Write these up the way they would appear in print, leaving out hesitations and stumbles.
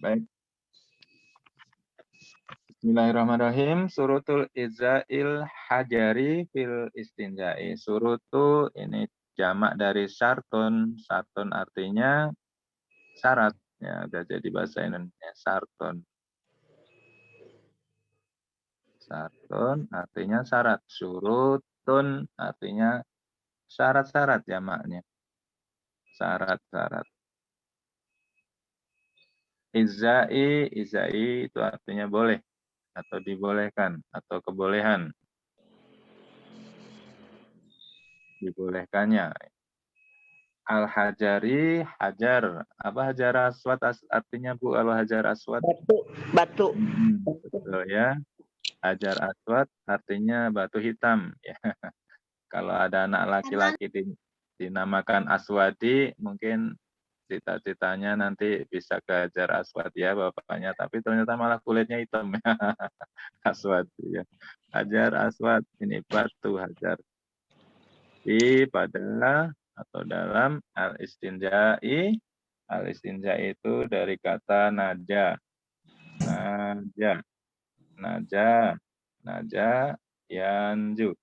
Baik. Bismillahirrahmanirrahim. Surutul izail hajari fil istinjai. Surutu ini jamak dari syartun. Syartun artinya syarat. Ya, udah jadi bahasa Indonesia. Syartun. Syartun artinya syarat. Surutun artinya syarat-syarat jamaknya. Syarat-syarat. Izai itu artinya boleh atau dibolehkan atau kebolehan. Dibolehkannya. Al-hajari, hajar. Apa hajar aswad artinya Bu? Kalau hajar aswad? Batu. Betul ya. Hajar aswad artinya batu hitam. Ya. Kalau ada anak laki-laki dinamakan Aswadi, mungkin cita-citanya nanti bisa ke hajar aswad ya bapaknya. Tapi ternyata malah kulitnya hitam. Aswad ya. Hajar aswad, ini batu hajar. Pada atau dalam al-istinja'i. Al-istinja itu dari kata naja. Naja. Naja. Naja. Yanju.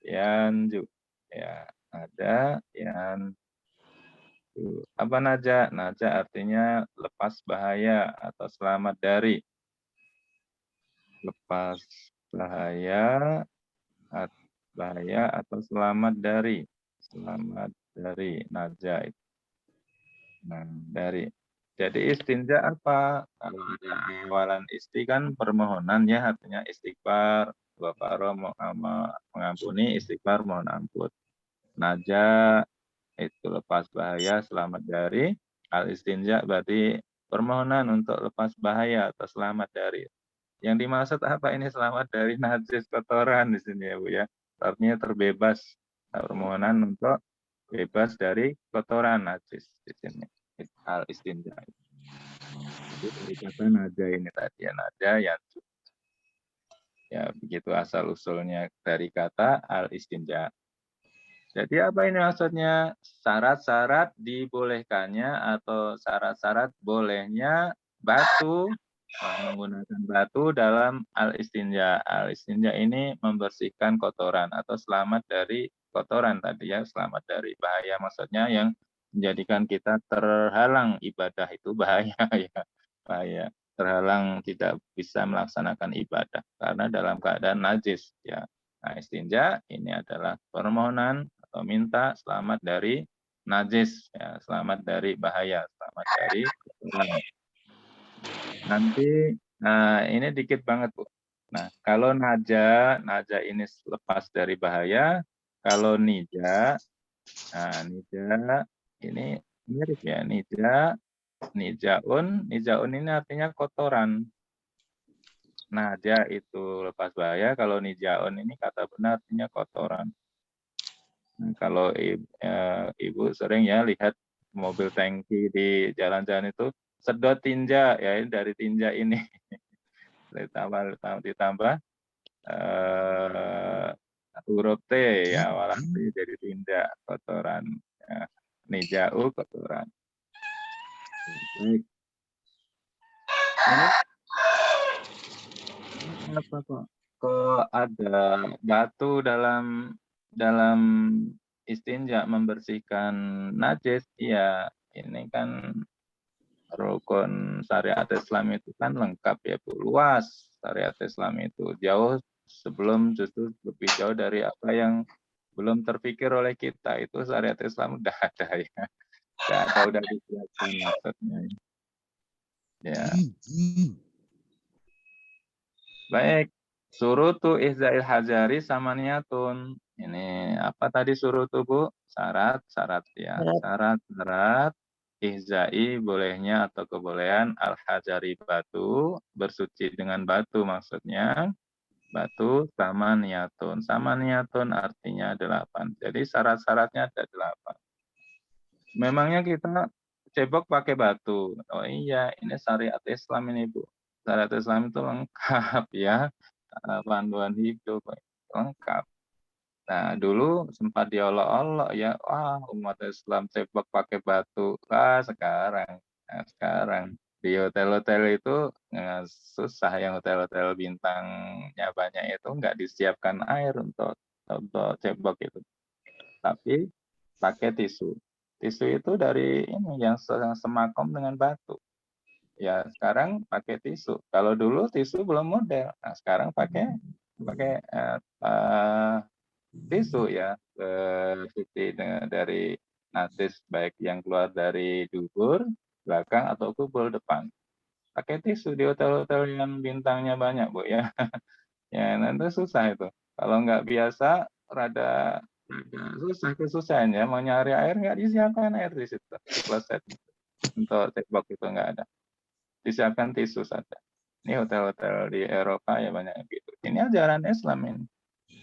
Yanju. Ya, naja. Yanju. Apa naja? Naja artinya lepas bahaya atau selamat dari. Lepas bahaya. Bahaya atau selamat dari. Selamat dari naja itu. Nah, dari jadi istinja apa? Kalau ada awalan isti kan permohonan ya, artinya istighfar, Bapak mengampuni, istighfar mohon ampun. Naja itu lepas bahaya, selamat dari. Al istinja berarti permohonan untuk lepas bahaya atau selamat dari. Yang dimaksud apa ini selamat dari najis kotoran di sini ya Bu ya. Artinya terbebas. Permohonan untuk bebas dari kotoran najis di sini. Al istinja. Jadi dari kata naja ini tadi ya naja ya begitu asal usulnya dari kata al istinja. Jadi apa ini maksudnya? Syarat-syarat dibolehkannya atau syarat-syarat bolehnya batu menggunakan batu dalam al istinja. Al istinja ini membersihkan kotoran atau selamat dari kotoran tadi ya, selamat dari bahaya maksudnya yang menjadikan kita terhalang ibadah itu bahaya ya. Bahaya, terhalang tidak bisa melaksanakan ibadah karena dalam keadaan najis ya. Nah, istinja ini adalah permohonan atau minta selamat dari najis ya, selamat dari bahaya, selamat dari kotoran. Nanti nah ini dikit banget Bu. Nah, kalau naja ini lepas dari bahaya. Kalau nija, nah nija ini mirip ya, nijaun ini artinya kotoran. Naja itu lepas bahaya, kalau nijaun ini kata benar artinya kotoran. Nah, kalau Ibu sering ya lihat mobil tangki di jalan-jalan itu sedot tinja ya ini dari tinja ini ditambah huruf T ya awalan T jadi tinja kotoran ya. Nijau kotoran. Baik. Ini apa kok? Kok ada batu dalam istinja membersihkan najis? Iya, ini kan rukun syariat Islam itu kan lengkap ya Bu, luas syariat Islam itu jauh sebelum justru lebih jauh dari apa yang belum terpikir oleh kita itu syariat Islam udah ada ya, udah disiapkan maksudnya ya. Baik, surutu ihzail hajari samaniyatun. Ini apa tadi surutu Bu? Syarat-syarat ya, syarat-syarat ihzai bolehnya atau kebolehan al-hajari batu, bersuci dengan batu maksudnya. Batu samaniyatun. Samaniyatun artinya 8. Jadi syarat-syaratnya ada 8. Memangnya kita cebok pakai batu. Oh iya, ini syariat Islam ini Bu. Syariat Islam itu lengkap ya. Panduan hidup lengkap. Nah, dulu sempat diolok-olok ya, wah umat Islam cebok pakai batu. Wah, sekarang. Nah, sekarang Di hotel-hotel itu susah, yang hotel-hotel bintangnya banyak itu nggak disiapkan air untuk cebok itu. Tapi pakai tisu. Tisu itu dari ini yang semakom dengan batu. Ya sekarang pakai tisu. Kalau dulu tisu belum model. Nah sekarang pakai pakai tisu ya, suci dari nasis baik yang keluar dari dubur, belakang atau kubul depan. Pakai tisu di hotel-hotel yang bintangnya banyak, Bu ya. Ya, nanti susah itu. Kalau nggak biasa, rada susah kesusahannya. Mau nyari air nggak disiapkan air di situ. Di kloset untuk cekbok itu nggak ada. Disiapkan tisu saja. Ini hotel-hotel di Eropa ya banyak gitu. Ini ajaran Islam ini.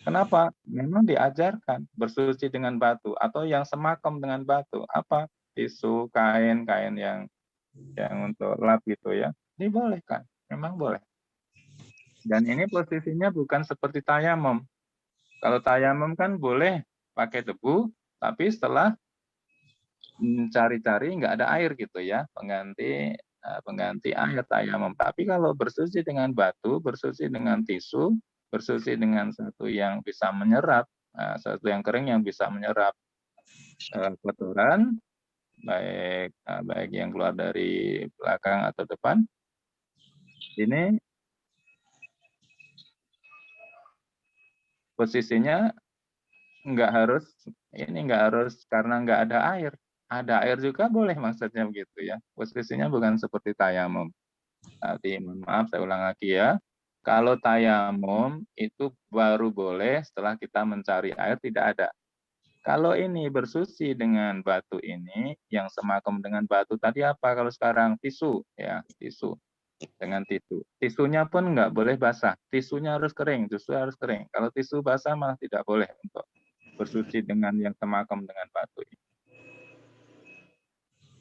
Kenapa? Memang diajarkan bersuci dengan batu atau yang semakom dengan batu. Apa? Tisu, kain yang untuk lap gitu ya. Dibolehkan. Memang boleh. Dan ini posisinya bukan seperti tayamum. Kalau tayamum kan boleh pakai debu, tapi setelah cari-cari nggak ada air gitu ya, pengganti air tayamum. Tapi kalau bersuci dengan batu, bersuci dengan tisu, bersuci dengan satu yang bisa menyerap, satu yang kering yang bisa menyerap kotoran, baik yang keluar dari belakang atau depan, ini posisinya nggak harus karena nggak ada air. Ada air juga boleh maksudnya begitu ya. Posisinya bukan seperti tayamum. Tapi mohon maaf saya ulang lagi ya. Kalau tayamum itu baru boleh setelah kita mencari air tidak ada. Kalau ini bersuci dengan batu ini, yang semakom dengan batu tadi apa? Kalau sekarang tisu ya, tisu dengan tisu. Tisunya pun nggak boleh basah. Tisunya harus kering, tisu harus kering. Kalau tisu basah malah tidak boleh untuk bersuci dengan yang semakom dengan batu.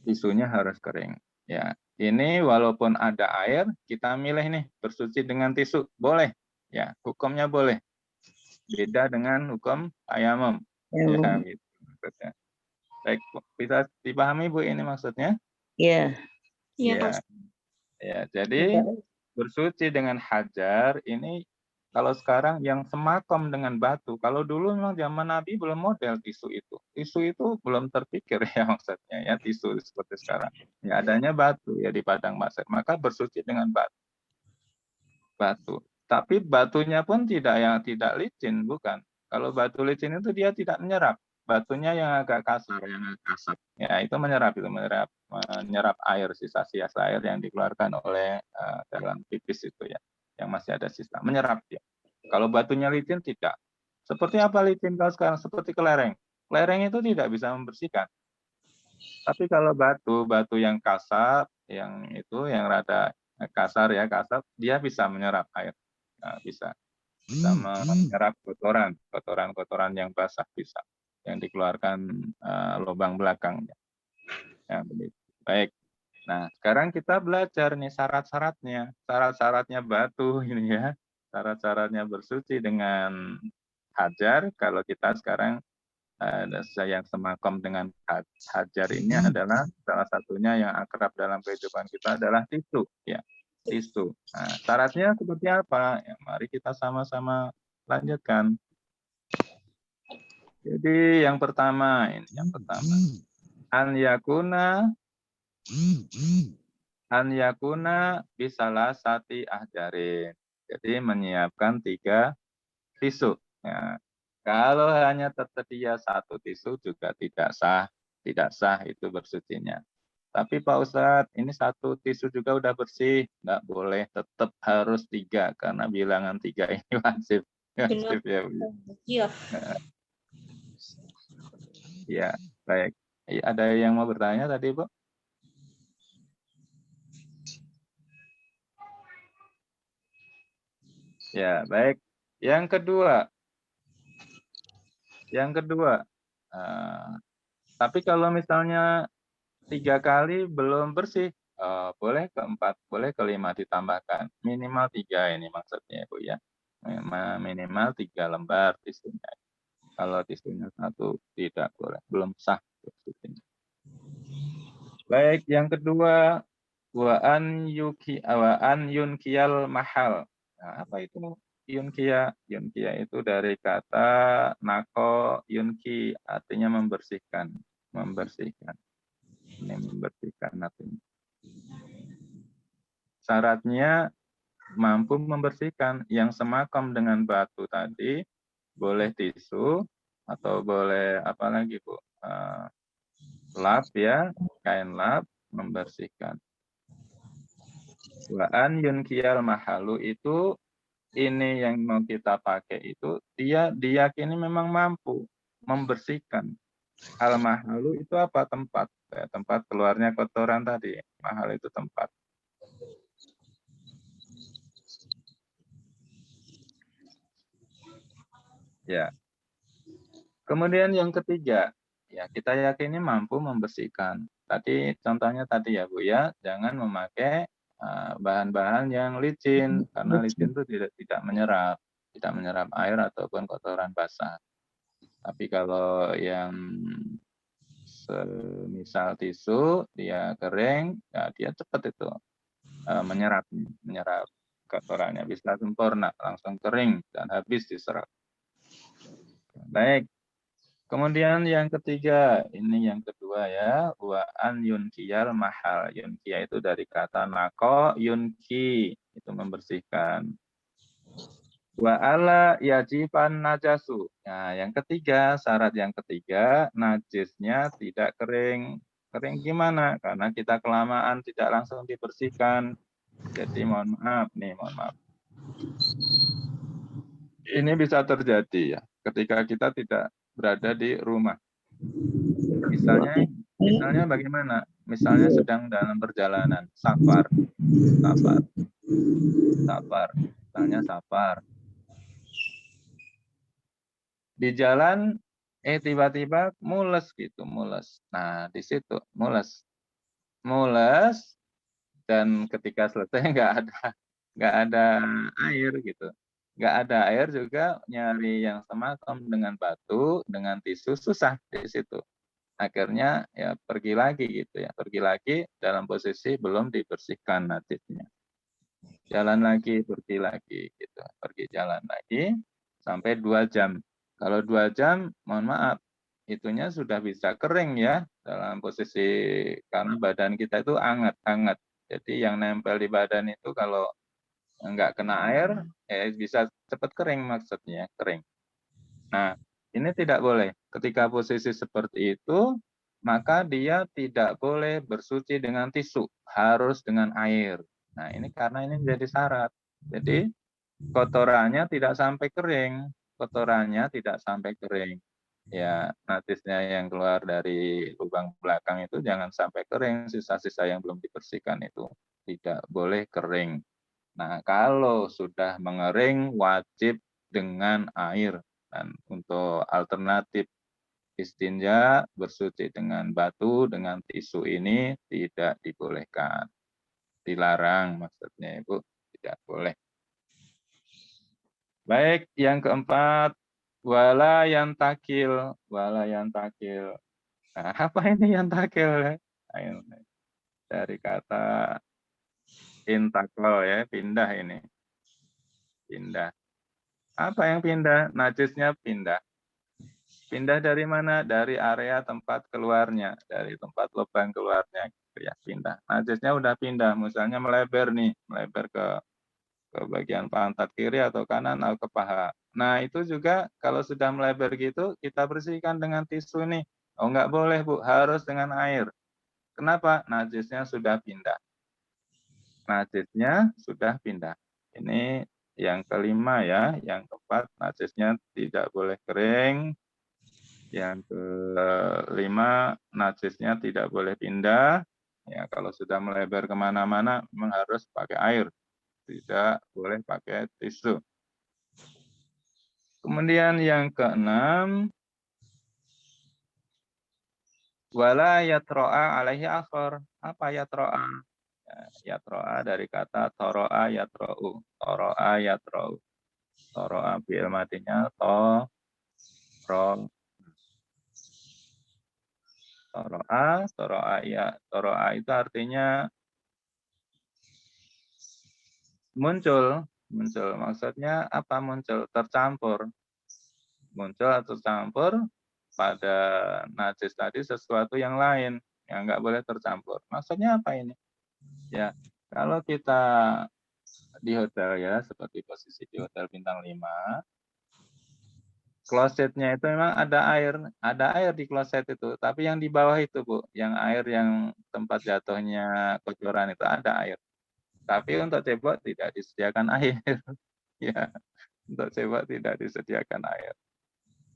Tisunya harus kering. Ya, ini walaupun ada air, kita milih nih bersuci dengan tisu, boleh. Ya, hukumnya boleh. Beda dengan hukum tayamum. Ya, gitu maksudnya. Baik, bisa dipahami Bu ini maksudnya? Iya. Iya, Pak Ya, Ustadz. ya. Jadi bersuci dengan hajar ini kalau sekarang yang semakom dengan batu. Kalau dulu memang zaman Nabi belum model tisu itu. Tisu itu belum terpikir ya maksudnya ya tisu seperti sekarang. Ya adanya batu ya di padang pasir. Maka bersuci dengan batu. Tapi batunya pun tidak licin, bukan. Kalau batu licin itu dia tidak menyerap. Batunya yang agak kasar, yang agak kasar. Ya itu menyerap air, sisa-sisa air yang dikeluarkan oleh dalam pipis itu ya, yang masih ada sisa, menyerap dia. Kalau batunya licin tidak. Seperti apa licin kalau sekarang? Seperti kelereng. Kelereng itu tidak bisa membersihkan. Tapi kalau batu yang kasar, yang rada kasar ya, dia bisa menyerap air. Nah, bisa menyerap kotoran yang basah bisa, yang dikeluarkan lubang belakangnya. Ya, begitu. Baik. Nah, sekarang kita belajar nih syarat-syaratnya batu ini ya, syarat-syaratnya bersuci dengan hajar. Kalau kita sekarang yang semakom dengan hajar ini adalah salah satunya yang akrab dalam kehidupan kita adalah tisu, ya tisu. Nah, syaratnya seperti apa? Ya, mari kita sama-sama lanjutkan. Jadi yang pertama an yakuna bisalah sati ahjarin. Jadi menyiapkan 3 tisu. Ya, kalau hanya tersedia 1 tisu juga tidak sah itu bersucinya. Tapi Pak Ustadz, ini 1 tisu juga udah bersih, nggak boleh, tetap harus 3 karena bilangan 3 ini wajib, wajib ya Bu. Iya. Ya, baik. Ada yang mau bertanya tadi Bu? Ya, baik. Yang kedua, tapi kalau misalnya 3 kali belum bersih, boleh keempat, boleh kelima ditambahkan. Minimal 3 ini maksudnya Bu ya. Minimal 3 lembar tisunya. Kalau tisunya 1 tidak boleh, belum sah tisunya. Baik, yang kedua, Wa an yunkiyal mahal. Nah, apa itu yunkia? Yunkia itu dari kata nako yunki, artinya membersihkan. Membersihkan. Ini membersihkan artinya. Syaratnya mampu membersihkan. Yang semakam dengan batu tadi, boleh tisu, atau boleh apa lagi, Bu? Lap ya, kain lap, membersihkan. Waan yunkiyal mahalu itu, ini yang mau kita pakai itu, dia diyakini memang mampu membersihkan. Al mahalu itu apa? Tempat. Ya, tempat keluarnya kotoran tadi. Mahal itu tempat. Ya. Kemudian yang ketiga, ya kita yakini mampu membersihkan. Tadi contohnya tadi ya Bu ya, jangan memakai bahan-bahan yang licin, karena licin itu tidak menyerap air ataupun kotoran basah. Tapi kalau yang semisal tisu, dia kering, ya dia cepat itu menyerap kotorannya, bisa sempurna, langsung kering dan habis diserap. Baik. Kemudian yang ketiga, ini yang kedua ya, wa an yunkiyal mahal. Yunkiya itu dari kata nako yunki, itu membersihkan. Wa ala yajiban najasu. Nah, yang ketiga, syarat yang ketiga, najisnya tidak kering. Kering gimana? Karena kita kelamaan tidak langsung dibersihkan. Jadi mohon maaf nih, mohon maaf. Ini bisa terjadi ya, ketika kita tidak berada di rumah. Misalnya bagaimana? Misalnya sedang dalam perjalanan, safar. Misalnya safar. Di jalan, tiba-tiba mules gitu, mules. Nah, di situ mules. Mules, dan ketika selesai nggak ada air gitu. Nggak ada air juga, nyari yang semakam dengan batu, dengan tisu, susah di situ. Akhirnya ya pergi lagi gitu ya, pergi lagi dalam posisi belum dibersihkan najisnya. Jalan lagi, pergi lagi gitu, pergi jalan lagi sampai 2 jam. Kalau 2 jam, mohon maaf, itunya sudah bisa kering ya, dalam posisi karena badan kita itu hangat. Jadi yang nempel di badan itu kalau nggak kena air, bisa cepat kering, maksudnya kering. Nah, ini tidak boleh. Ketika posisi seperti itu, maka dia tidak boleh bersuci dengan tisu, harus dengan air. Nah, ini karena ini menjadi syarat. Jadi, kotorannya tidak sampai kering. Kotorannya tidak sampai kering. Ya, najisnya yang keluar dari lubang belakang itu jangan sampai kering. Sisa-sisa yang belum dibersihkan itu tidak boleh kering. Nah, kalau sudah mengering, wajib dengan air. Dan untuk alternatif istinja, bersuci dengan batu, dengan tisu ini tidak dibolehkan. Dilarang maksudnya Ibu, tidak boleh. Baik, yang keempat, wala yang takil. Wala yang takil. Nah, apa ini yang takil? Dari kata intaklo ya, pindah ini. Pindah. Apa yang pindah? Najisnya pindah. Pindah dari mana? Dari area tempat keluarnya, dari tempat lubang keluarnya, gitu ya, pindah. Najisnya udah pindah, misalnya melebar nih, melebar ke bagian pantat kiri atau kanan atau ke paha. Nah, itu juga kalau sudah melebar gitu, kita bersihkan dengan tisu nih. Oh, nggak boleh, Bu, harus dengan air. Kenapa? Najisnya sudah pindah. Najisnya sudah pindah. Ini yang kelima ya, yang keempat najisnya tidak boleh kering. Yang kelima, najisnya tidak boleh pindah. Ya, kalau sudah melebar kemana-mana, memang harus pakai air. Tidak boleh pakai tisu. Kemudian yang keenam, wala yatro'a alaihi akhor. Apa yatro'a? Ya, yatro'a dari kata toro'a yatro'u. Toro'a yatro'u. Toro'a fi'il madinya to, ro, toro'a, toro'a ya. Toro'a itu artinya muncul, maksudnya apa muncul? Tercampur. Muncul atau tercampur pada najis tadi sesuatu yang lain, yang nggak boleh tercampur. Maksudnya apa ini? Ya, kalau kita di hotel ya, seperti posisi di hotel bintang 5, klosetnya itu memang ada air di kloset itu, tapi yang di bawah itu Bu, yang air yang tempat jatuhnya kotoran itu ada air. Tapi untuk cebok tidak disediakan air. Ya, untuk cebok tidak disediakan air.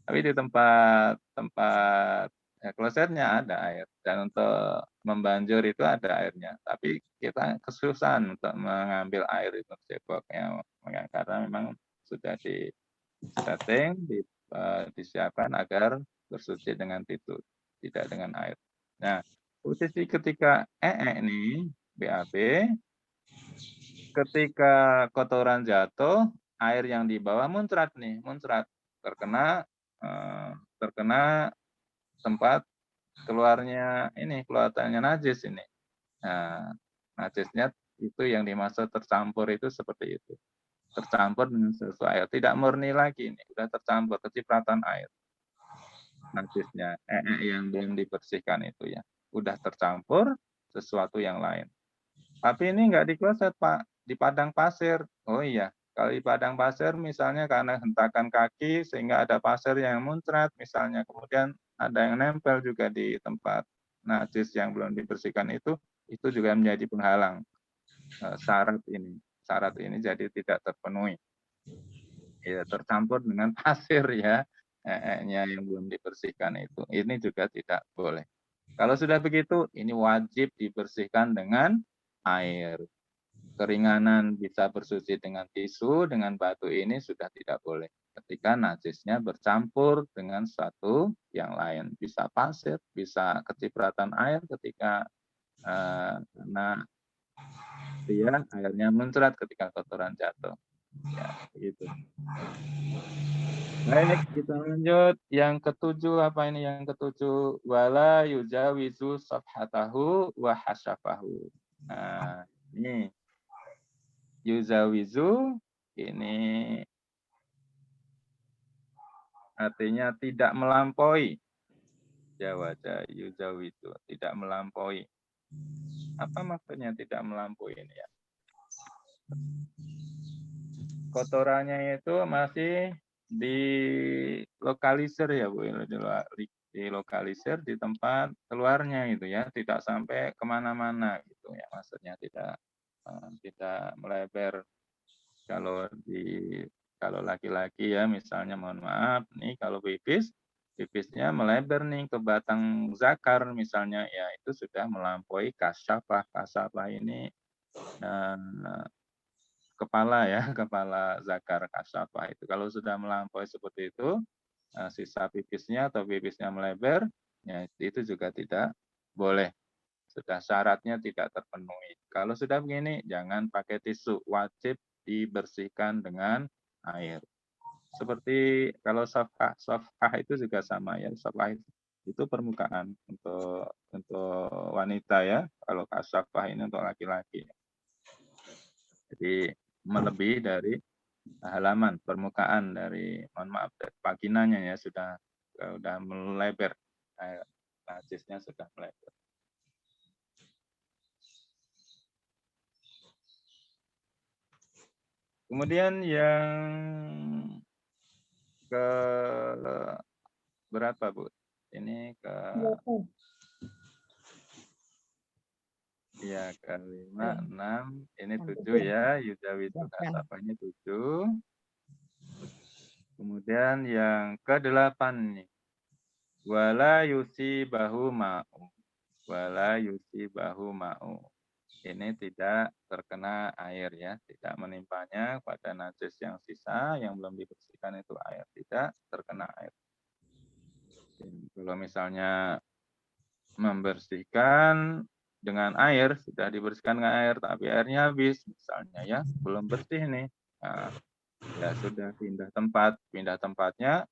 Tapi di tempat tempat ya, klosetnya ada air dan untuk membanjur itu ada airnya. Tapi kita kesusahan untuk mengambil air itu ceboknya karena memang sudah di setting, disiapkan agar bersuci dengan itu, tidak dengan air. Nah, posisi ketika nih BAB, ketika kotoran jatuh, air yang di bawah muncrat nih, terkena terkena tempat keluarnya najis ini. Nah, najisnya itu yang dimaksud tercampur itu seperti itu. Tercampur dengan sesuatu air, tidak murni lagi ini, sudah tercampur kecipratan air. Najisnya yang belum dibersihkan itu ya, udah tercampur sesuatu yang lain. Tapi ini nggak di kloset Pak, di padang pasir. Oh iya, kalau di padang pasir misalnya karena hentakan kaki sehingga ada pasir yang muncrat misalnya, kemudian ada yang nempel juga di tempat najis yang belum dibersihkan itu juga menjadi penghalang syarat ini. Syarat ini jadi tidak terpenuhi. Ya, tercampur dengan pasir ya, yang belum dibersihkan itu. Ini juga tidak boleh. Kalau sudah begitu, ini wajib dibersihkan dengan air. Keringanan bisa bersuci dengan tisu, dengan batu ini sudah tidak boleh. Ketika najisnya bercampur dengan suatu yang lain. Bisa pasir, bisa kecipratan air ketika karena dia airnya muncrat ketika kotoran jatuh. Ya, begitu. Baik, kita lanjut. Yang ketujuh apa ini? Yang ketujuh, wala yujawizu safhatahu wa hasyafahu. Nah, ini yuzawizu ini artinya tidak melampaui. Jawaja yuzawizu, tidak melampaui. Apa maksudnya tidak melampaui ini ya? Kotorannya itu masih dilokalisir ya Bu, dilokalisir di tempat keluarnya gitu ya, tidak sampai kemana-mana gitu ya, maksudnya tidak melebar. Kalau kalau laki-laki ya misalnya mohon maaf nih kalau pipisnya melebar nih ke batang zakar misalnya ya itu sudah melampaui kasyafah. Kasyafah ini kepala ya, kepala zakar kasyafah itu. Kalau sudah melampaui seperti itu, sisa pipisnya atau pipisnya melebar, ya itu juga tidak boleh. Sudah syaratnya tidak terpenuhi. Kalau sudah begini, jangan pakai tisu, wajib dibersihkan dengan air. Seperti kalau safhah itu juga sama ya, safhah itu permukaan untuk wanita ya, kalau kasyafah ini untuk laki-laki. Jadi melebihi dari halaman permukaan dari mohon maaf vaginanya ya sudah melebar, najisnya sudah melebar. Kemudian yang ke berapa Bu? Ini ke ya ke 5, 6, ini 7 ya, yudawizu kasafahnya 7. Kemudian yang ke-8 nih. Wala yusibahu ma'u. Wala yusibahu ma'u. Ini tidak terkena air ya, tidak menimpanya pada najis yang sisa yang belum dibersihkan itu air, tidak terkena air. Kalau misalnya membersihkan dengan air, sudah dibersihkan dengan air, tapi airnya habis misalnya ya, belum bersih nih. Nah, ya sudah pindah tempatnya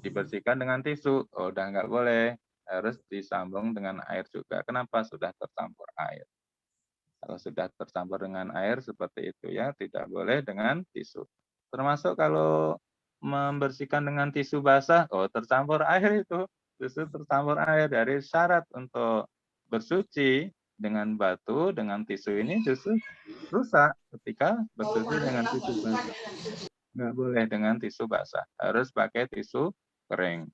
dibersihkan dengan tisu. Oh, udah nggak boleh, harus disambung dengan air juga. Kenapa? Sudah tercampur air. Kalau sudah tercampur dengan air seperti itu ya, tidak boleh dengan tisu. Termasuk kalau membersihkan dengan tisu basah, oh tercampur air itu, justru tercampur air. Dari syarat untuk bersuci dengan batu, dengan tisu ini justru rusak ketika bersuci dengan tisu basah. Nggak boleh dengan tisu basah, harus pakai tisu kering.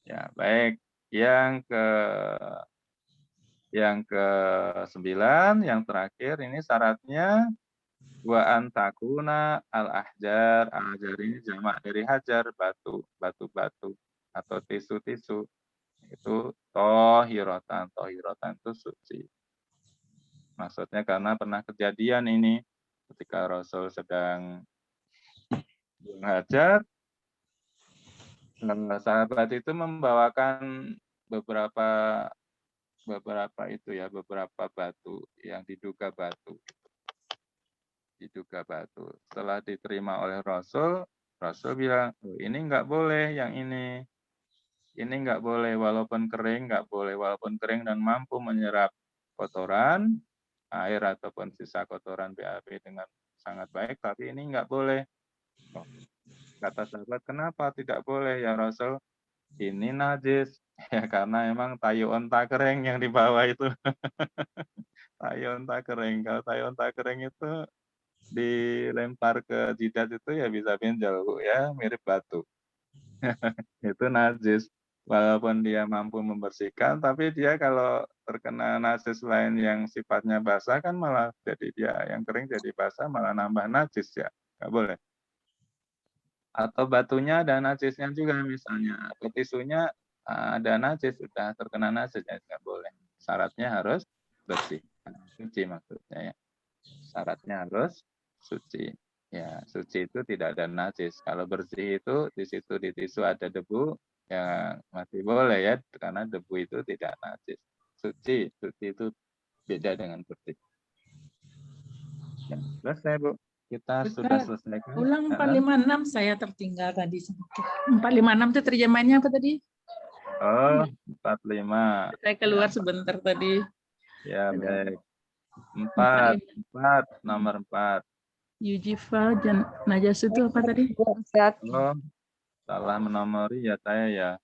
Ya, baik. Yang ke-9, yang terakhir ini syaratnya wa antakuna al-ahjar. Ahjar ini jamak dari hajar, batu, batu-batu atau tisu-tisu. Itu tohirotan. Tohirotan itu suci. Maksudnya karena pernah kejadian ini ketika Rasul sedang buang hajat, sahabat itu membawakan beberapa beberapa batu yang diduga batu. Setelah diterima oleh Rasul, Rasul bilang, oh, ini nggak boleh yang ini nggak boleh, walaupun kering nggak boleh, walaupun kering dan mampu menyerap kotoran, air ataupun sisa kotoran BAB dengan sangat baik, tapi ini nggak boleh. Oh, kata sahabat, kenapa tidak boleh ya Rasul? Ini najis. Ya karena emang tayu onta kering yang dibawa itu. Tayu onta kering. Kalau tayu onta kering itu dilempar ke jidat itu ya bisa pinjol, Bu, ya, mirip batu. Itu najis. Walaupun dia mampu membersihkan, tapi dia kalau terkena najis lain yang sifatnya basah kan malah jadi dia yang kering jadi basah malah nambah najis ya. Nggak boleh. Atau batunya ada najisnya juga misalnya, atau tisunya ada najis, sudah terkena najis, ya nggak boleh. Syaratnya harus bersih, suci maksudnya ya. Syaratnya harus suci. Ya, suci itu tidak ada najis. Kalau bersih itu di situ di tisu ada debu, ya masih boleh ya, karena debu itu tidak najis. Suci itu beda dengan bersih. Ya, selesai Bu. Kita sudah Ustaz, selesaikan. ulang 456 saya tertinggal tadi sedikit. 456 itu terjemahannya apa tadi? Oh, 45. Saya keluar sebentar tadi. Ya, baik. 45. Nomor 4. Yujifa dan najas itu apa tadi? Oh, salah menomori ya saya ya.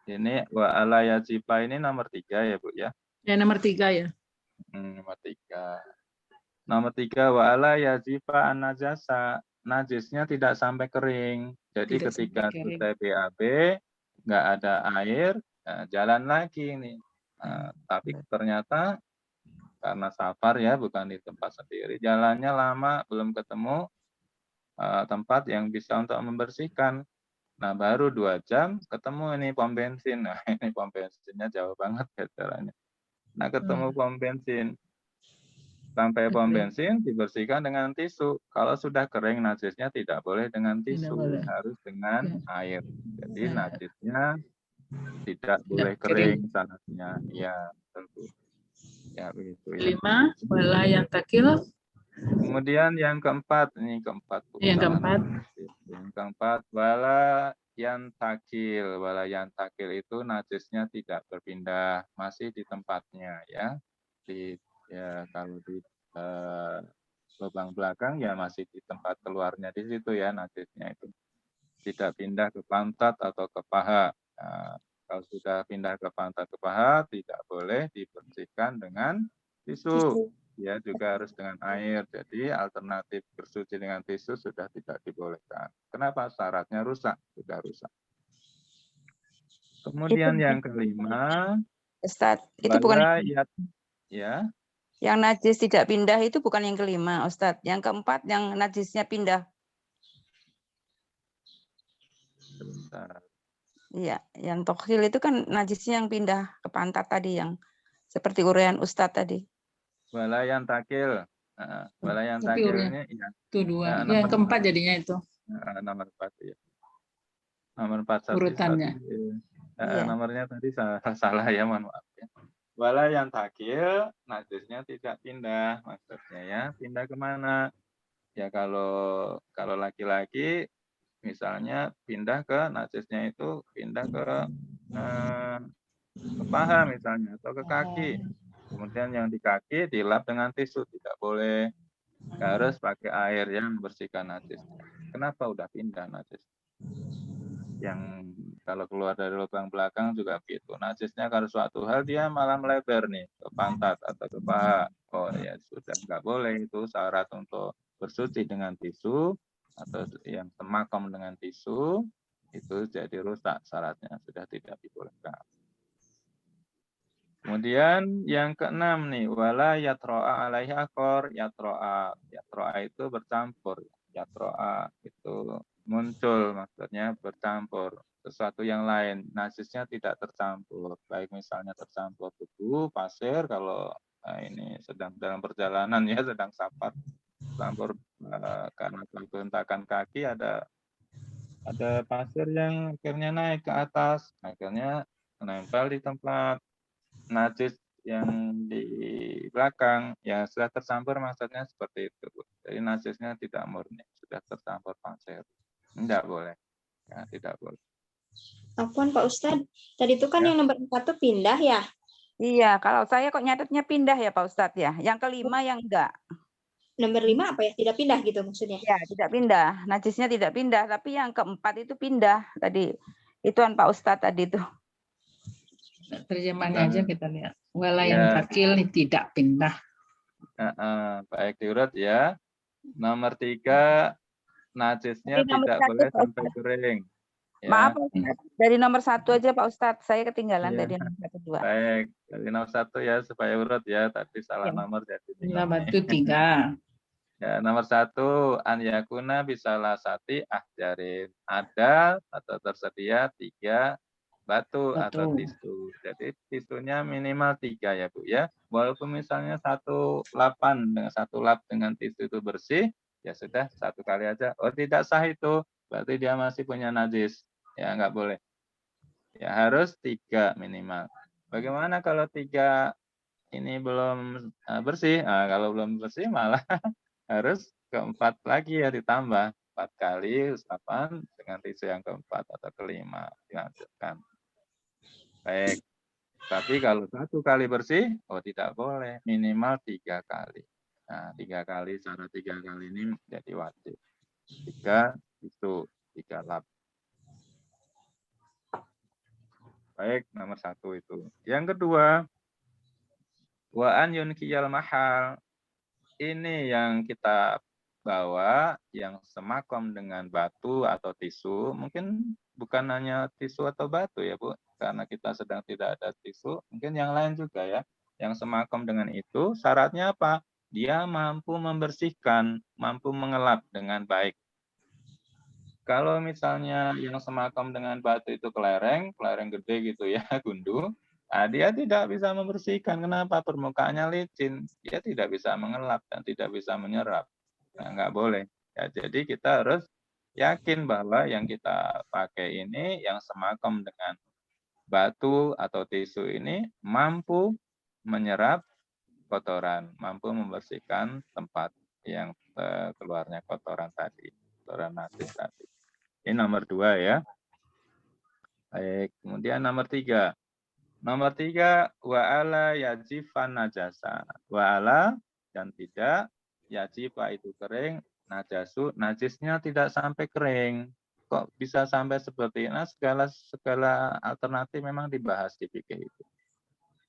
Ini wa ala yajiba ini nomor 3 ya, Bu ya. Ya, nomor 3 ya. Nomor 3. Nomor 3 wa ala yajiba an-najasa. Najisnya tidak sampai kering. Jadi Tidak sampai ketika kering. selesai BAB nggak ada air, jalan lagi nih. Tapi ternyata karena safar ya, bukan di tempat sendiri, jalannya lama, belum ketemu tempat yang bisa untuk membersihkan. Nah, baru 2 jam ketemu ini pom bensin. Nah, ini pom bensinnya jauh banget ya caranya. Nah, ketemu pom bensin. Sampai pom bensin dibersihkan dengan tisu. Kalau sudah kering najisnya tidak boleh dengan Tidak tisu, boleh. harus dengan air. Jadi najisnya tidak boleh Tidak kering. kering sanatnya. Ya, tentu. Ya, begitu ya. 5, wala yang takil. Kemudian yang keempat, ini keempat, Bu. Yang keempat. Yang keempat, wala yang takil itu najisnya tidak berpindah, masih di tempatnya ya. Kalau di lubang belakang ya masih di tempat keluarnya di situ ya najisnya itu. Tidak pindah ke pantat atau ke paha. Nah, kalau sudah pindah ke pantat ke paha tidak boleh dibersihkan dengan tisu. Ya juga harus dengan air. Jadi alternatif bersuci dengan tisu sudah tidak dibolehkan. Kenapa? Syaratnya rusak, sudah rusak. Kemudian yang kelima, Ustadz, itu bukan ya. Yang najis tidak pindah itu bukan yang kelima, Ustadz. Yang keempat yang najisnya pindah. Sebentar. Iya, yang tokhil itu kan najisnya yang pindah ke pantat tadi, yang seperti uraian Ustadz tadi. Walayan takil. Walayan takil ini ya. Itu 2. Nomor Yang keempat jadinya itu. Nomor 4 ya. Nomor 4 Urutannya. nomornya tadi salah ya, mohon maaf ya. Wala yang takil, najisnya tidak pindah, maksudnya ya. Pindah kemana? Ya kalau laki-laki, misalnya pindah ke najisnya itu pindah ke paha misalnya atau ke kaki. Kemudian yang di kaki dilap dengan tisu, tidak boleh. Harus pakai air yang membersihkan najisnya. Kenapa udah pindah najis? Yang kalau keluar dari lubang belakang juga begitu. Najisnya kalau suatu hal dia malah melebar nih ke pantat atau ke paha. Oh ya sudah nggak boleh, itu syarat untuk bersuci dengan tisu atau yang semakom dengan tisu itu jadi rusak syaratnya, sudah tidak dibolehkan. Kemudian yang keenam nih, wala yatro'a alaihi akor, yatro'a itu bercampur, yatro'a itu muncul, maksudnya bercampur sesuatu yang lain, najisnya tidak tercampur, baik misalnya tercampur debu, pasir, kalau ini sedang dalam perjalanan ya, sedang safar, campur karena bentakan kaki ada pasir yang akhirnya naik ke atas, akhirnya menempel di tempat najis yang di belakang, ya sudah tercampur, maksudnya seperti itu. Jadi najisnya tidak murni, sudah tercampur pasir. Tidak boleh. Ya, tidak boleh. Afwan Pak Ustadz, tadi itu kan Ya. yang nomor 4 tuh pindah ya? Iya, kalau saya kok nyatetnya pindah ya Pak Ustadz ya. Yang kelima yang enggak. Nomor 5 apa ya? Tidak pindah gitu maksudnya? Ya, tidak pindah. Najisnya tidak pindah, tapi yang keempat itu pindah tadi. Ituan Pak Ustadz tadi itu. Terjemahannya aja kita lihat. Wala Ya. yang takil tidak pindah. Baik diurut ya. Nomor 3, najisnya Dari nomor tidak 1, boleh Pak sampai Ustadz. kering. Ya. Maaf Pak Ustadz, dari nomor 1 aja Pak Ustadz. Saya ketinggalan Iya. dari nomor 1, 2. Baik, dari nomor 1 ya supaya urut ya. Tadi salah Ya. nomor jadi bingung Nomor nih. itu 3. Ya, nomor 1, an yakuna bisalah sati ahjarin. Ada atau tersedia 3 batu atau Batu. tisu. Jadi tisunya minimal 3 ya Bu ya. Walaupun misalnya 1 lapan dengan 1 lap dengan tisu itu bersih, ya sudah 1 kali aja. Oh tidak sah itu, berarti dia masih punya najis. Ya nggak boleh. Ya harus 3 minimal. Bagaimana kalau 3 ini belum bersih? Nah, kalau belum bersih malah harus keempat lagi ya, ditambah 4 kali usapan dengan tisu yang keempat atau kelima dilanjutkan. Baik, tapi kalau 1 kali bersih, oh tidak boleh, minimal 3 kali. Nah, 3 kali, cara 3 kali ini jadi wajib. 3 tisu, 3 lap. Baik, nomor 1 itu. Yang kedua, wa an yunkiyal mahal. Ini yang kita bawa yang semakom dengan batu atau tisu, mungkin bukan hanya tisu atau batu ya Bu, karena kita sedang tidak ada tisu, mungkin yang lain juga ya, yang semakom dengan itu, syaratnya apa? Dia mampu membersihkan, mampu mengelap dengan baik. Kalau misalnya yang semakom dengan batu itu kelereng gede gitu ya, gundu, nah, dia tidak bisa membersihkan. Kenapa? Permukaannya licin. Dia tidak bisa mengelap dan tidak bisa menyerap. Nah, nggak boleh. Ya, jadi kita harus yakin bahwa yang kita pakai ini, yang semakom dengan batu atau tisu ini, mampu menyerap kotoran, mampu membersihkan tempat yang keluarnya kotoran tadi, kotoran najis tadi. Ini nomor 2 ya. Baik, kemudian nomor 3. Nomor 3, wa'ala yajifan najasa. Wa'ala dan tidak, yajifa itu kering, najasu, najisnya tidak sampai kering. Kok bisa sampai seperti ini? Nah, segala alternatif memang dibahas di fikih itu.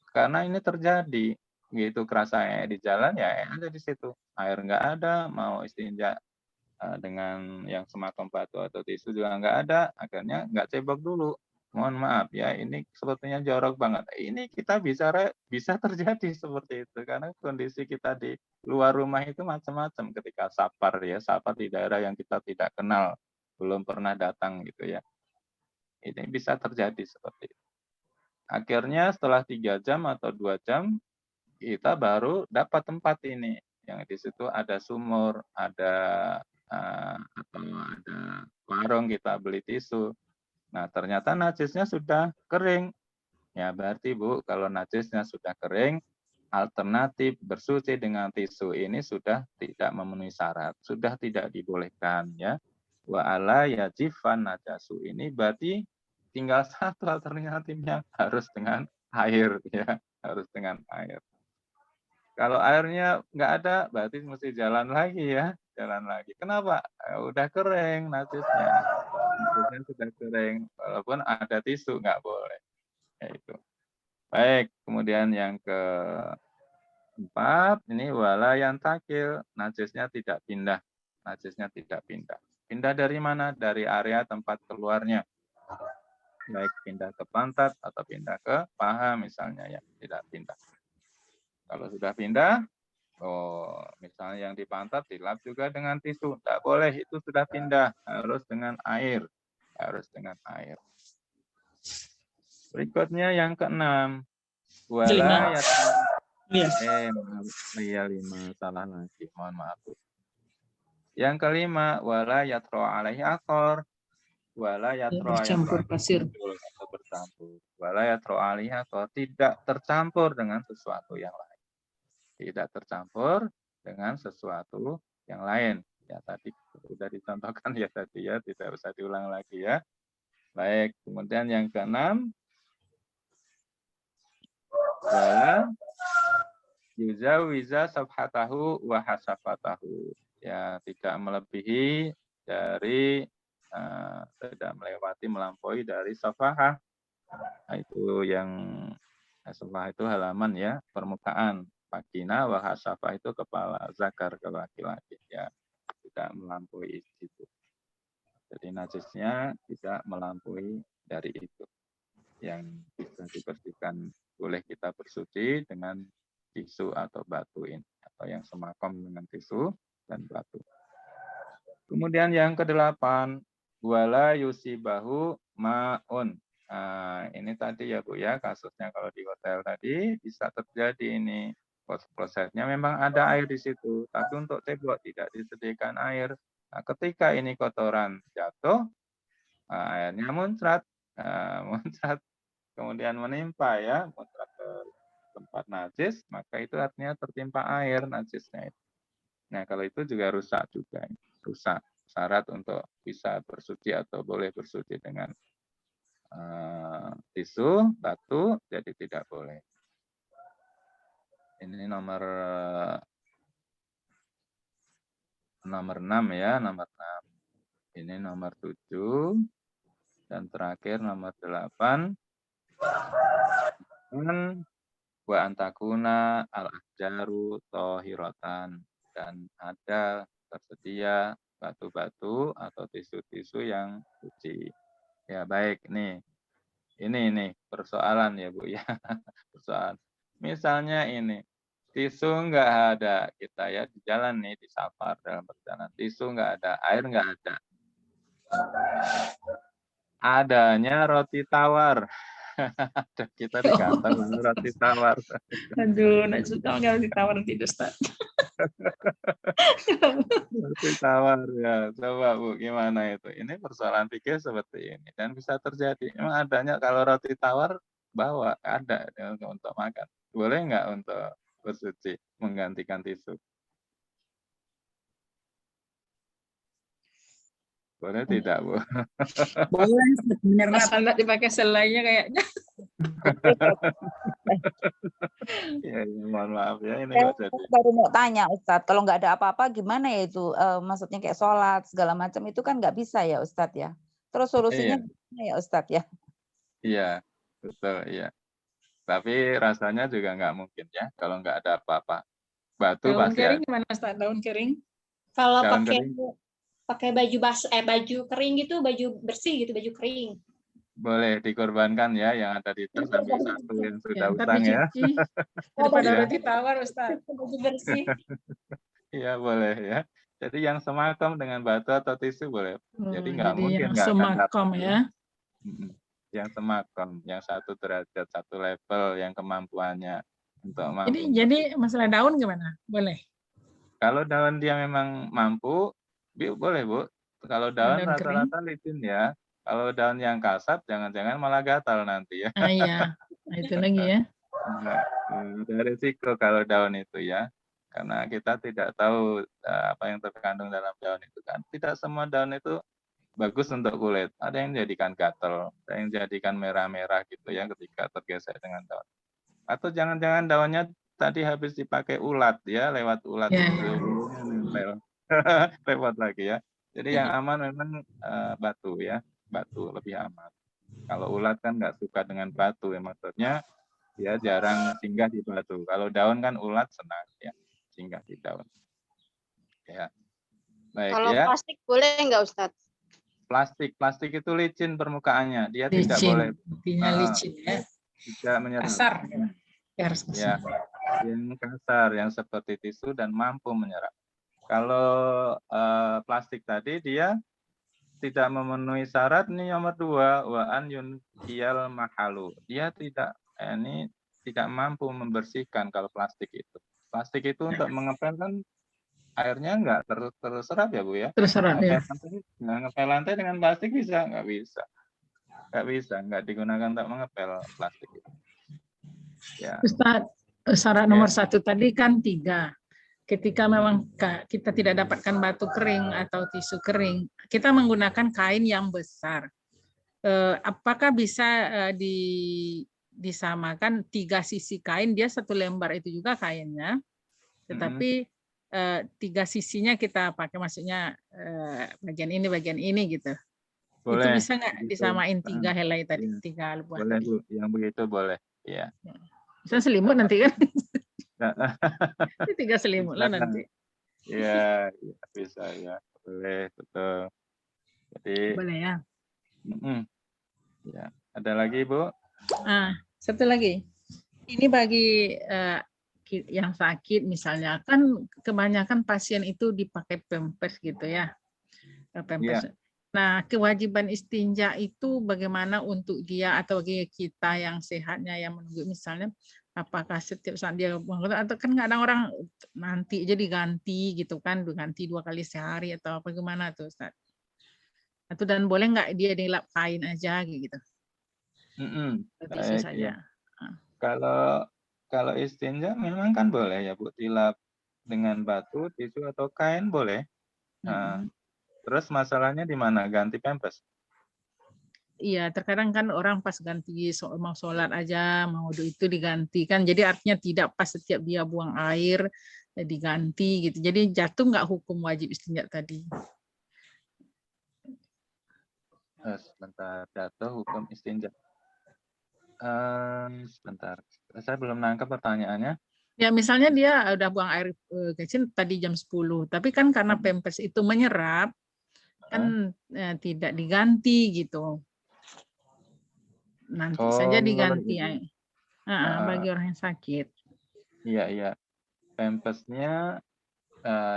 Karena ini terjadi, gitu kerasa di jalan ya ada di situ. Air nggak ada, mau istinja dengan yang semakom batu atau tisu juga nggak ada, akhirnya nggak cebok dulu. Mohon maaf ya, ini sepertinya jorok banget. Ini kita bisa terjadi seperti itu karena kondisi kita di luar rumah itu macam-macam ketika safar ya, safar di daerah yang kita tidak kenal, belum pernah datang gitu ya. Ini bisa terjadi seperti itu. Akhirnya setelah 3 jam atau 2 jam kita baru dapat tempat ini yang di situ ada sumur, ada atau ada warung kita beli tisu. Nah, ternyata najisnya sudah kering. Ya, berarti Bu, kalau najisnya sudah kering, alternatif bersuci dengan tisu ini sudah tidak memenuhi syarat, sudah tidak dibolehkan ya. Wa ala yajifan najasu ini berarti tinggal satu alternatifnya harus dengan air ya, harus dengan air. Kalau airnya nggak ada, berarti mesti jalan lagi ya, jalan lagi. Kenapa? Udah kering najisnya. Najisnya sudah kering, walaupun ada tisu nggak boleh. Ya itu. Baik, kemudian yang keempat, ini wala yang takil, najisnya tidak pindah. Najisnya tidak pindah. Pindah dari mana? Dari area tempat keluarnya. Baik pindah ke pantat atau pindah ke paha misalnya ya, tidak pindah. Kalau sudah pindah, misalnya yang di pantat dilap juga dengan tisu. Tidak boleh, itu sudah pindah. Harus dengan air. Harus dengan air. Berikutnya yang keenam. Kelima. Wala Iya. iya 5. Salah lagi. Mohon maaf. Yang kelima. Wala yatro alaihi athar. Wala yatro Bercampur pasir. atau bercampur. Wala yatro alaihi athar. Tidak tercampur dengan sesuatu yang lain. Tidak tercampur dengan sesuatu yang lain. Ya tadi sudah dicontohkan ya tadi ya, tidak usah diulang lagi ya. Baik, kemudian yang keenam, wala yuzawiza safhatahu wa hasafatahu. Ya, tidak melebihi dari tidak melewati melampaui dari safahah. Nah, itu yang safahah itu halaman ya, permukaan. Vagina wa hasafah itu kepala zakar ke laki-laki ya, tidak melampaui itu. Jadi najisnya tidak melampaui dari itu. Yang bisa dibersihkan, boleh kita bersuci dengan tisu atau batu ini, atau yang semakom dengan tisu dan batu. Kemudian yang kedelapan, wala yusibahu ma'un. Nah, ini tadi ya Bu ya, kasusnya kalau di hotel tadi bisa terjadi ini. Prosesnya memang ada air di situ, tapi untuk tembok tidak disediakan air. Nah, ketika ini kotoran jatuh, airnya muncrat, muncrat, kemudian menimpa ya, muncrat ke tempat najis, maka itu artinya tertimpa air najisnya itu. Nah, kalau itu juga rusak juga, rusak syarat untuk bisa bersuci atau boleh bersuci dengan tisu, batu, jadi tidak boleh. Ini nomor 6 ya, nomor 6. Ini nomor 7 dan terakhir nomor 8. Wa antakuna al-ahjaru tohiratan, dan ada tersedia batu-batu atau tisu-tisu yang suci. Ya baik nih. Ini persoalan ya Bu ya. Persoalan. Misalnya ini, tisu nggak ada, kita ya di jalan nih, di safar dalam perjalanan, tisu nggak ada, air nggak ada. Adanya roti tawar. Kita di kantor roti tawar. Aduh, nak suka kalau ditawar tidak Ustaz. Roti tawar ya. Coba Bu, gimana itu? Ini persoalan fikih seperti ini dan bisa terjadi. Memang adanya kalau roti tawar bawa ada ya, untuk makan. Boleh nggak untuk bersuci menggantikan tisu? Boleh tidak Bu? Boleh sebenarnya. Asal nggak dipakai selainya kayaknya. Ya, mohon maaf ya ini Saya kok jadi. baru mau tanya Ustadz, kalau nggak ada apa-apa gimana ya itu? Maksudnya kayak sholat segala macam itu kan nggak bisa ya Ustadz ya? Terus solusinya Iya, gimana ya Ustadz ya? iya, betul iya. Tapi rasanya juga nggak mungkin ya kalau nggak ada apa-apa. Batu Daun pasti kering ada. gimana Ustaz? Daun kering? Kalau Daun pakai kering pakai baju baju kering gitu, baju bersih gitu, baju kering. boleh dikorbankan ya, yang ada di tas ambil satu yang sudah Ya, ntar utang ya. dicuci. Daripada Iya. roti tawar Ustaz. Baju bersih. Iya boleh ya. Jadi yang semakom dengan batu atau tisu boleh. Jadi nggak Jadi mungkin yang nggak akan dapat. semakom ya. Yang semakom, yang satu derajat, satu level, yang kemampuannya untuk mampu. Ini jadi masalah daun gimana? Boleh? Kalau daun dia memang mampu, boleh Bu. Kalau daun Daun kering? rata-rata licin ya. Kalau daun yang kasar, jangan-jangan malah gatal nanti ya. Ah iya, nah, itu lagi ya. Ada risiko kalau daun itu ya. Karena kita tidak tahu apa yang terkandung dalam daun itu kan. Tidak semua daun itu bagus untuk kulit. Ada yang jadikan gatal, ada yang jadikan merah-merah gitu ya ketika tergesek dengan daun. Atau jangan-jangan daunnya tadi habis dipakai ulat ya, lewat ulat Ya. itu bulunya nempel. Repot lagi ya. Jadi yang aman memang batu ya, batu lebih aman. Kalau ulat kan nggak suka dengan batu ya, maksudnya dia jarang singgah di batu. Kalau daun kan ulat senang ya singgah di daun. Ya, baik Kalau ya. plastik boleh nggak Ustadz? Plastik itu licin permukaannya, dia tidak boleh Licin, intinya licin ya. tidak menyerap. Kasar. Ya, harus Ya, kasar. yang kasar, yang seperti tisu dan mampu menyerap. Kalau plastik tadi dia tidak memenuhi syarat nih nomor 2, wa an yunqiyal mahalu. Dia tidak mampu membersihkan kalau plastik itu. Plastik itu untuk mengepel kan airnya nggak terserap ya Bu ya. Terserah ya. Ngepel lantai dengan plastik bisa? Nggak bisa. Nggak digunakan untuk mengepel plastik itu. Ya. Ustaz, syarat nomor 1 tadi kan 3. Ketika memang kita tidak dapatkan batu kering atau tisu kering, kita menggunakan kain yang besar. Apakah bisa disamakan 3 sisi kain, dia 1 lembar itu juga kainnya, tetapi 3 sisinya kita pakai, maksudnya bagian ini gitu. Boleh. Itu bisa nggak disamain 3 helai tadi, 3 buah boleh tadi? Bu, yang begitu boleh. Iya. Bisa selimut nanti kan? 3 selimut lah nanti. Iya, bisa ya. Boleh, betul. Jadi Boleh ya. Ya, ada lagi Bu? Satu lagi. Ini bagi yang sakit misalnya, kan kebanyakan pasien itu dipakai pampers gitu ya. Pampers. Iya. Nah, kewajiban istinja itu bagaimana untuk dia atau bagi kita yang sehatnya yang menunggu, misalnya apakah setiap saat dia bangun, atau kan kadang orang nanti aja diganti gitu kan, diganti 2 kali sehari atau apa, gimana tuh Ustaz? Atau dan boleh nggak dia dilap kain aja gitu? Tisu Baik, saja. ya. Kalau istinja memang kan boleh ya Bu, dilap dengan batu, tisu atau kain boleh. Nah, terus masalahnya di mana? Ganti pampers? Iya, terkadang kan orang pas ganti mau sholat aja, mau wudu itu diganti kan. Jadi artinya tidak pas setiap dia buang air diganti gitu. Jadi jatuh nggak hukum wajib istinja tadi? Sebentar, jatuh hukum istinja. Sebentar, saya belum nangkep pertanyaannya. Ya misalnya dia udah buang air kecil tadi jam 10, tapi kan karena pampers itu menyerap, kan tidak diganti gitu. Nanti saja diganti bagi orang yang sakit. Iya. Pampersnya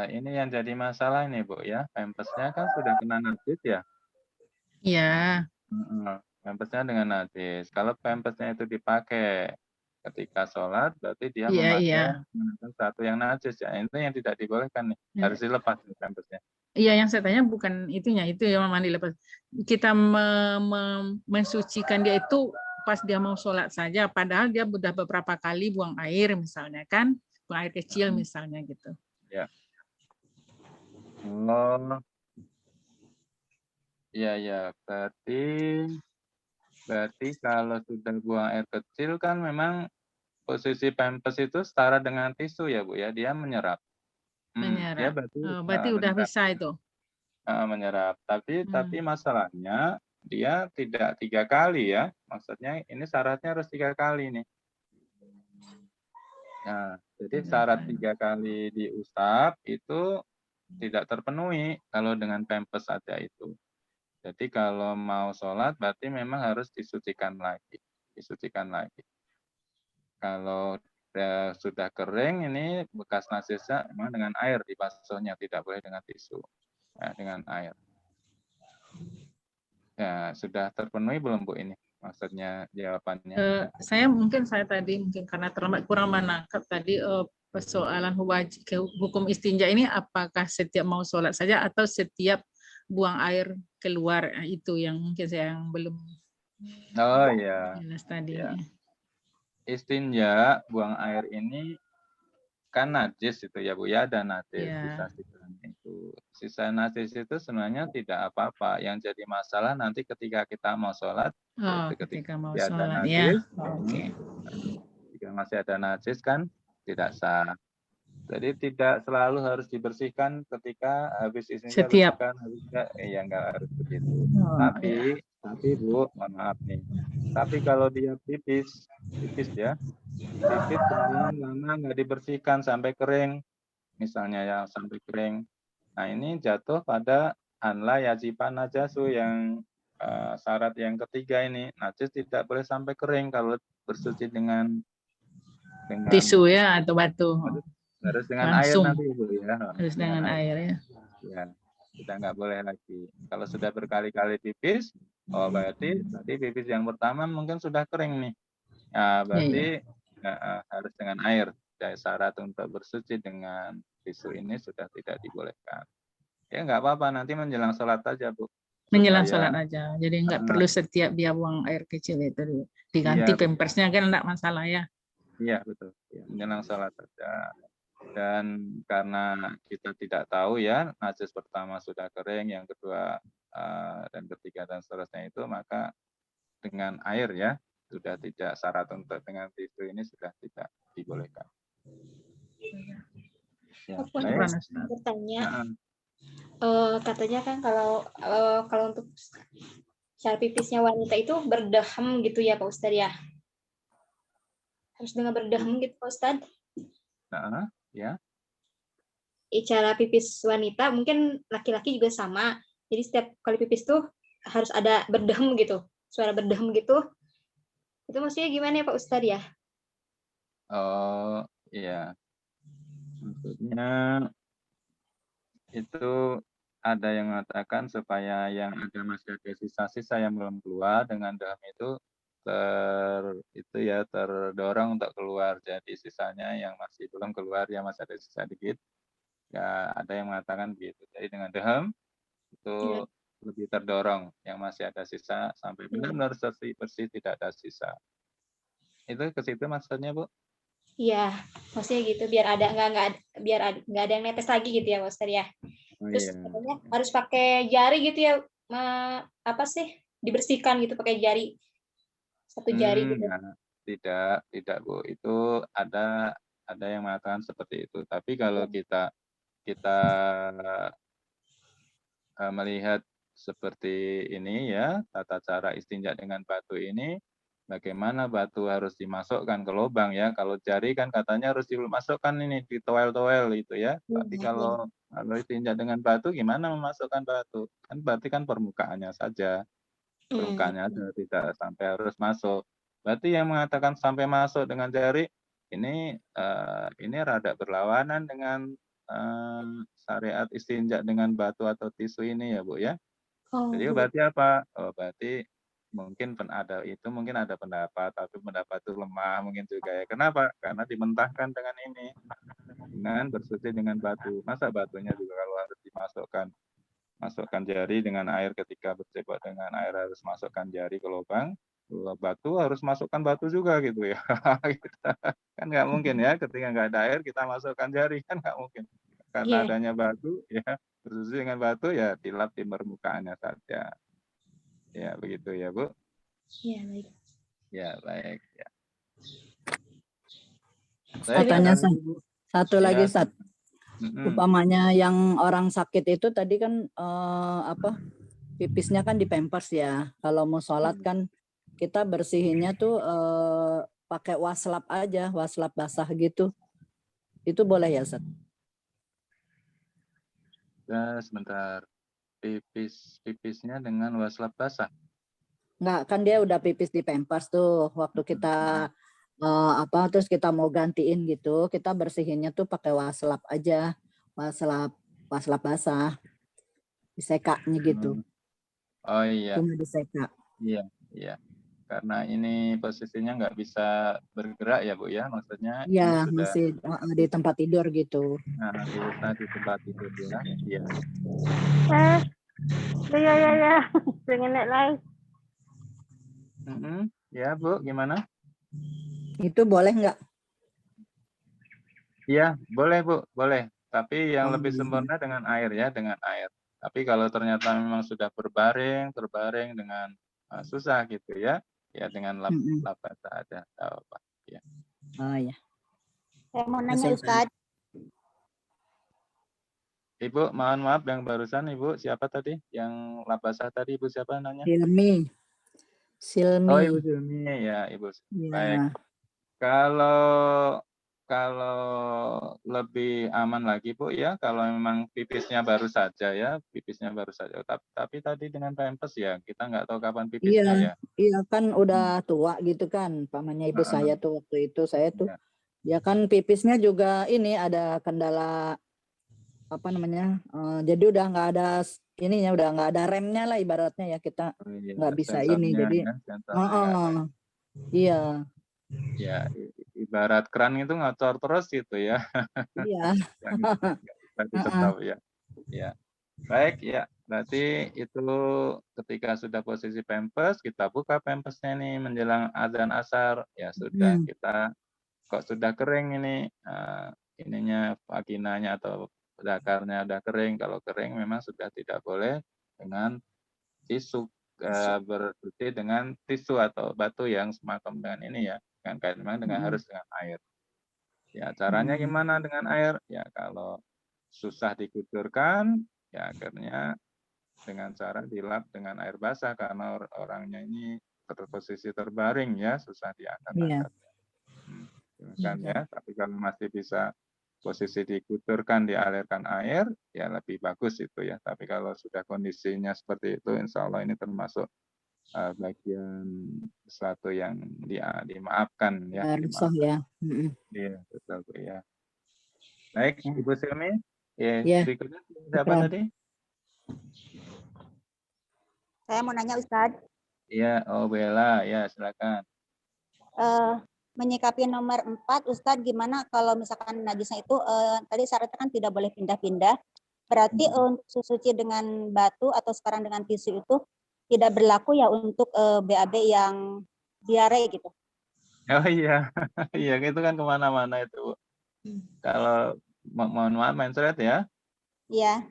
ini yang jadi masalah ini Bu ya. Pampersnya kan sudah kena najis ya. Iya. Pampersnya dengan najis. Kalau pampersnya itu dipakai ketika sholat, berarti dia memakai satu yang najis ya. Itu yang tidak dibolehkan nih. Harus dilepas pampersnya. Iya, yang saya tanya bukan itunya, itu yang mandi lepas. Kita mensucikan dia itu pas dia mau sholat saja, padahal dia sudah beberapa kali buang air misalnya kan, buang air kecil misalnya gitu. Ya. Iya. Berarti kalau sudah buang air kecil kan memang posisi pampers itu setara dengan tisu ya Bu ya, dia menyerap. Dia berarti udah bisa itu. Menyerap. Tapi masalahnya dia tidak 3 kali ya. Maksudnya ini syaratnya harus 3 kali nih. Nah, jadi syarat 3 kali diusap itu tidak terpenuhi kalau dengan pampers saja itu. Jadi kalau mau sholat berarti memang harus disucikan lagi. Kalau sudah kering ini bekas najisnya memang dengan air dibasuhnya, tidak boleh dengan tisu. Ya, dengan air. Ya, sudah terpenuhi belum Bu ini? Maksudnya jawabannya. Saya tadi karena terlambat kurang menangkap tadi persoalan hukum istinja ini, apakah setiap mau sholat saja atau setiap buang air keluar, itu yang mungkin saya yang belum jelas tadi. Ya. Istinja buang air ini kan najis itu ya Bu ya, ada najis sisa najis itu sebenarnya tidak apa-apa. Yang jadi masalah nanti ketika kita mau sholat, ketika mau ada sholat najis, ya. Oke. jika masih ada najis kan tidak sah. Jadi tidak selalu harus dibersihkan ketika habis istinja Setiap. bersihkan, habis ya nggak harus begitu. Oh, Tapi Bu, mohon maaf nih. Tapi kalau dia pipis ya, pipis kemudian lama nggak dibersihkan sampai kering, misalnya ya sampai kering. Nah ini jatuh pada anla yajiban najasu yang syarat yang ketiga ini. Najis tidak boleh sampai kering kalau bersuci dengan tisu ya atau batu. harus dengan air Langsung. nanti Bu ya. Harus dengan air ya. Ya, sudah nggak boleh lagi. Kalau sudah berkali-kali pipis, oh berarti pipis yang pertama mungkin sudah kering nih. Nah, berarti harus dengan air. Jadi syarat untuk bersuci dengan tisu ini sudah tidak dibolehkan. Ya nggak apa-apa, nanti menjelang sholat aja Bu. Menjelang Supaya- sholat aja. Jadi nggak perlu setiap dia buang air kecil itu. Diganti Iya, pampersnya kan enggak masalah ya. Iya betul. Ya, menjelang sholat saja. Dan karena kita tidak tahu ya, najis pertama sudah kering, yang kedua dan ketiga dan seterusnya itu, maka dengan air ya sudah tidak syarat untuk dengan tisu ini sudah tidak dibolehkan. Ya, Aku baik. bertanya, katanya kan kalau untuk cara pipisnya wanita itu berdehem gitu ya Pak Ustadz ya? Harus dengan berdehem gitu Pak Ustadz? Ya. Cara pipis wanita mungkin laki-laki juga sama. Jadi setiap kali pipis tuh harus ada berdehem gitu, suara berdehem gitu. Itu maksudnya gimana ya Pak Ustadz ya? Oh iya. Maksudnya itu ada yang mengatakan supaya yang ada masih ada sisa-sisa yang belum keluar dengan dehem itu terdorong untuk keluar. Jadi sisanya yang masih belum keluar, yang masih ada sisa dikit. Ya ada yang mengatakan begitu. Jadi dengan dehem itu lebih terdorong, yang masih ada sisa sampai benar-benar bersih tidak ada sisa. Itu ke situ maksudnya Bu? Iya, maksudnya gitu biar ada nggak ada yang netes lagi gitu ya Pak Ustadz ya. Terus katanya harus pakai jari gitu ya, apa sih dibersihkan gitu pakai jari, satu jari gitu. Tidak Bu, itu ada yang mengatakan seperti itu. Tapi kalau kita melihat seperti ini ya, tata cara istinja dengan batu ini, bagaimana batu harus dimasukkan ke lubang ya. Kalau jari kan katanya harus dimasukkan ini di toel-toel itu ya. Tapi kalau istinja dengan batu gimana memasukkan batu? Kan berarti kan permukaannya saja. Permukaannya saja, tidak sampai harus masuk. Berarti yang mengatakan sampai masuk dengan jari ini rada berlawanan dengan syariat istinja dengan batu atau tisu ini ya Bu ya. Jadi berarti apa? Oh, berarti mungkin ada pendapat, tapi pendapat itu lemah mungkin juga ya. Kenapa? Karena dimentahkan dengan ini, dengan bersuci dengan batu. Masa batunya juga kalau harus masukkan jari dengan air, ketika bercebok dengan air harus masukkan jari ke lubang, batu harus masukkan batu juga gitu ya. Kan nggak mungkin ya, ketika nggak ada air kita masukkan jari, kan nggak mungkin. Karena adanya batu ya, bersuci dengan batu ya dilap di permukaannya saja. Ya begitu ya Bu. Iya baik. Ya baik ya. Katanya satu lagi Sat. Umpamanya yang orang sakit itu tadi kan pipisnya kan di pampers ya. Kalau mau sholat kan kita bersihinnya tuh pakai waslap aja, waslap basah gitu. Itu boleh ya Sat? Ya, sebentar. Pipisnya dengan waslap basah. Enggak, kan dia udah pipis di pampers tuh waktu kita terus kita mau gantiin gitu, kita bersihinnya tuh pakai waslap aja, waslap basah, disekaknya gitu. Oh iya. Cuma diseka. Iya. Karena ini posisinya nggak bisa bergerak ya Bu ya, maksudnya Iya, ini sudah masih di tempat tidur gitu. Nah, di tempat tidur ya. Iya. Ya. Pengen naik live. Ya Bu, gimana? Itu boleh nggak? Iya, boleh Bu, boleh. Tapi yang lebih sempurna dengan air ya, dengan air. Tapi kalau ternyata memang sudah terbaring dengan susah gitu ya, ya dengan lap basah aja, apa. Ya. Oh ya. Saya mau nanya Selesai. Ustadz. Ibu, mohon maaf yang barusan Ibu siapa tadi? Yang lap basah tadi Ibu siapa nanya? Silmi. Oh, Ibu Silmi. Silmi ya, Ibu. Ya. Baik. Kalau lebih aman lagi Bu ya, kalau memang pipisnya baru saja ya, pipisnya baru saja. Tapi tadi dengan pampers ya, kita nggak tahu kapan pipisnya ya. Iya kan udah tua gitu kan, pamannya ibu saya tuh waktu itu saya tuh, Ya. ya kan pipisnya juga ini ada kendala apa namanya, jadi udah nggak ada ininya, udah nggak ada remnya lah ibaratnya ya, kita nggak bisa ini, sensornya jadi ya, sensornya nggak ada. iya. Ya, ibarat keran itu ngocor terus gitu ya. Iya. Berarti tetap ya. Ya. Baik ya, berarti itu ketika sudah posisi pampers, kita buka pampersnya nih menjelang azan asar, ya sudah kita kok sudah kering ini ininya vaginanya atau dakarnya udah kering. Kalau kering memang sudah tidak boleh dengan tisu bersuci dengan tisu atau batu yang semakom dengan ini ya, dengan kain memang dengan harus dengan air. Ya caranya gimana dengan air? Ya kalau susah dikucurkan, ya akhirnya dengan cara dilap dengan air basah karena orangnya ini posisi terbaring ya, susah diangkat-angkat. Kan ya, tapi kalau masih bisa posisi dikucurkan, dialirkan air, ya lebih bagus itu ya. Tapi kalau sudah kondisinya seperti itu, insya Allah ini termasuk bagian sesuatu yang dimaafkan ya. Rusuh ya. Iya, betul Bu ya. Baik, Ibu Silmi. Ya, berikutnya siapa tadi? Saya mau nanya Ustadz. Iya, oh Bella, ya silakan. Menyikapi nomor 4, Ustadz, gimana kalau misalkan najisnya itu tadi syaratnya kan tidak boleh pindah-pindah. Berarti untuk suci dengan batu atau sekarang dengan tisu itu tidak berlaku ya untuk BAB yang diare gitu. Oh iya, iya itu kan kemana-mana itu Bu. Kalau mohon maaf mencret ya. Iya.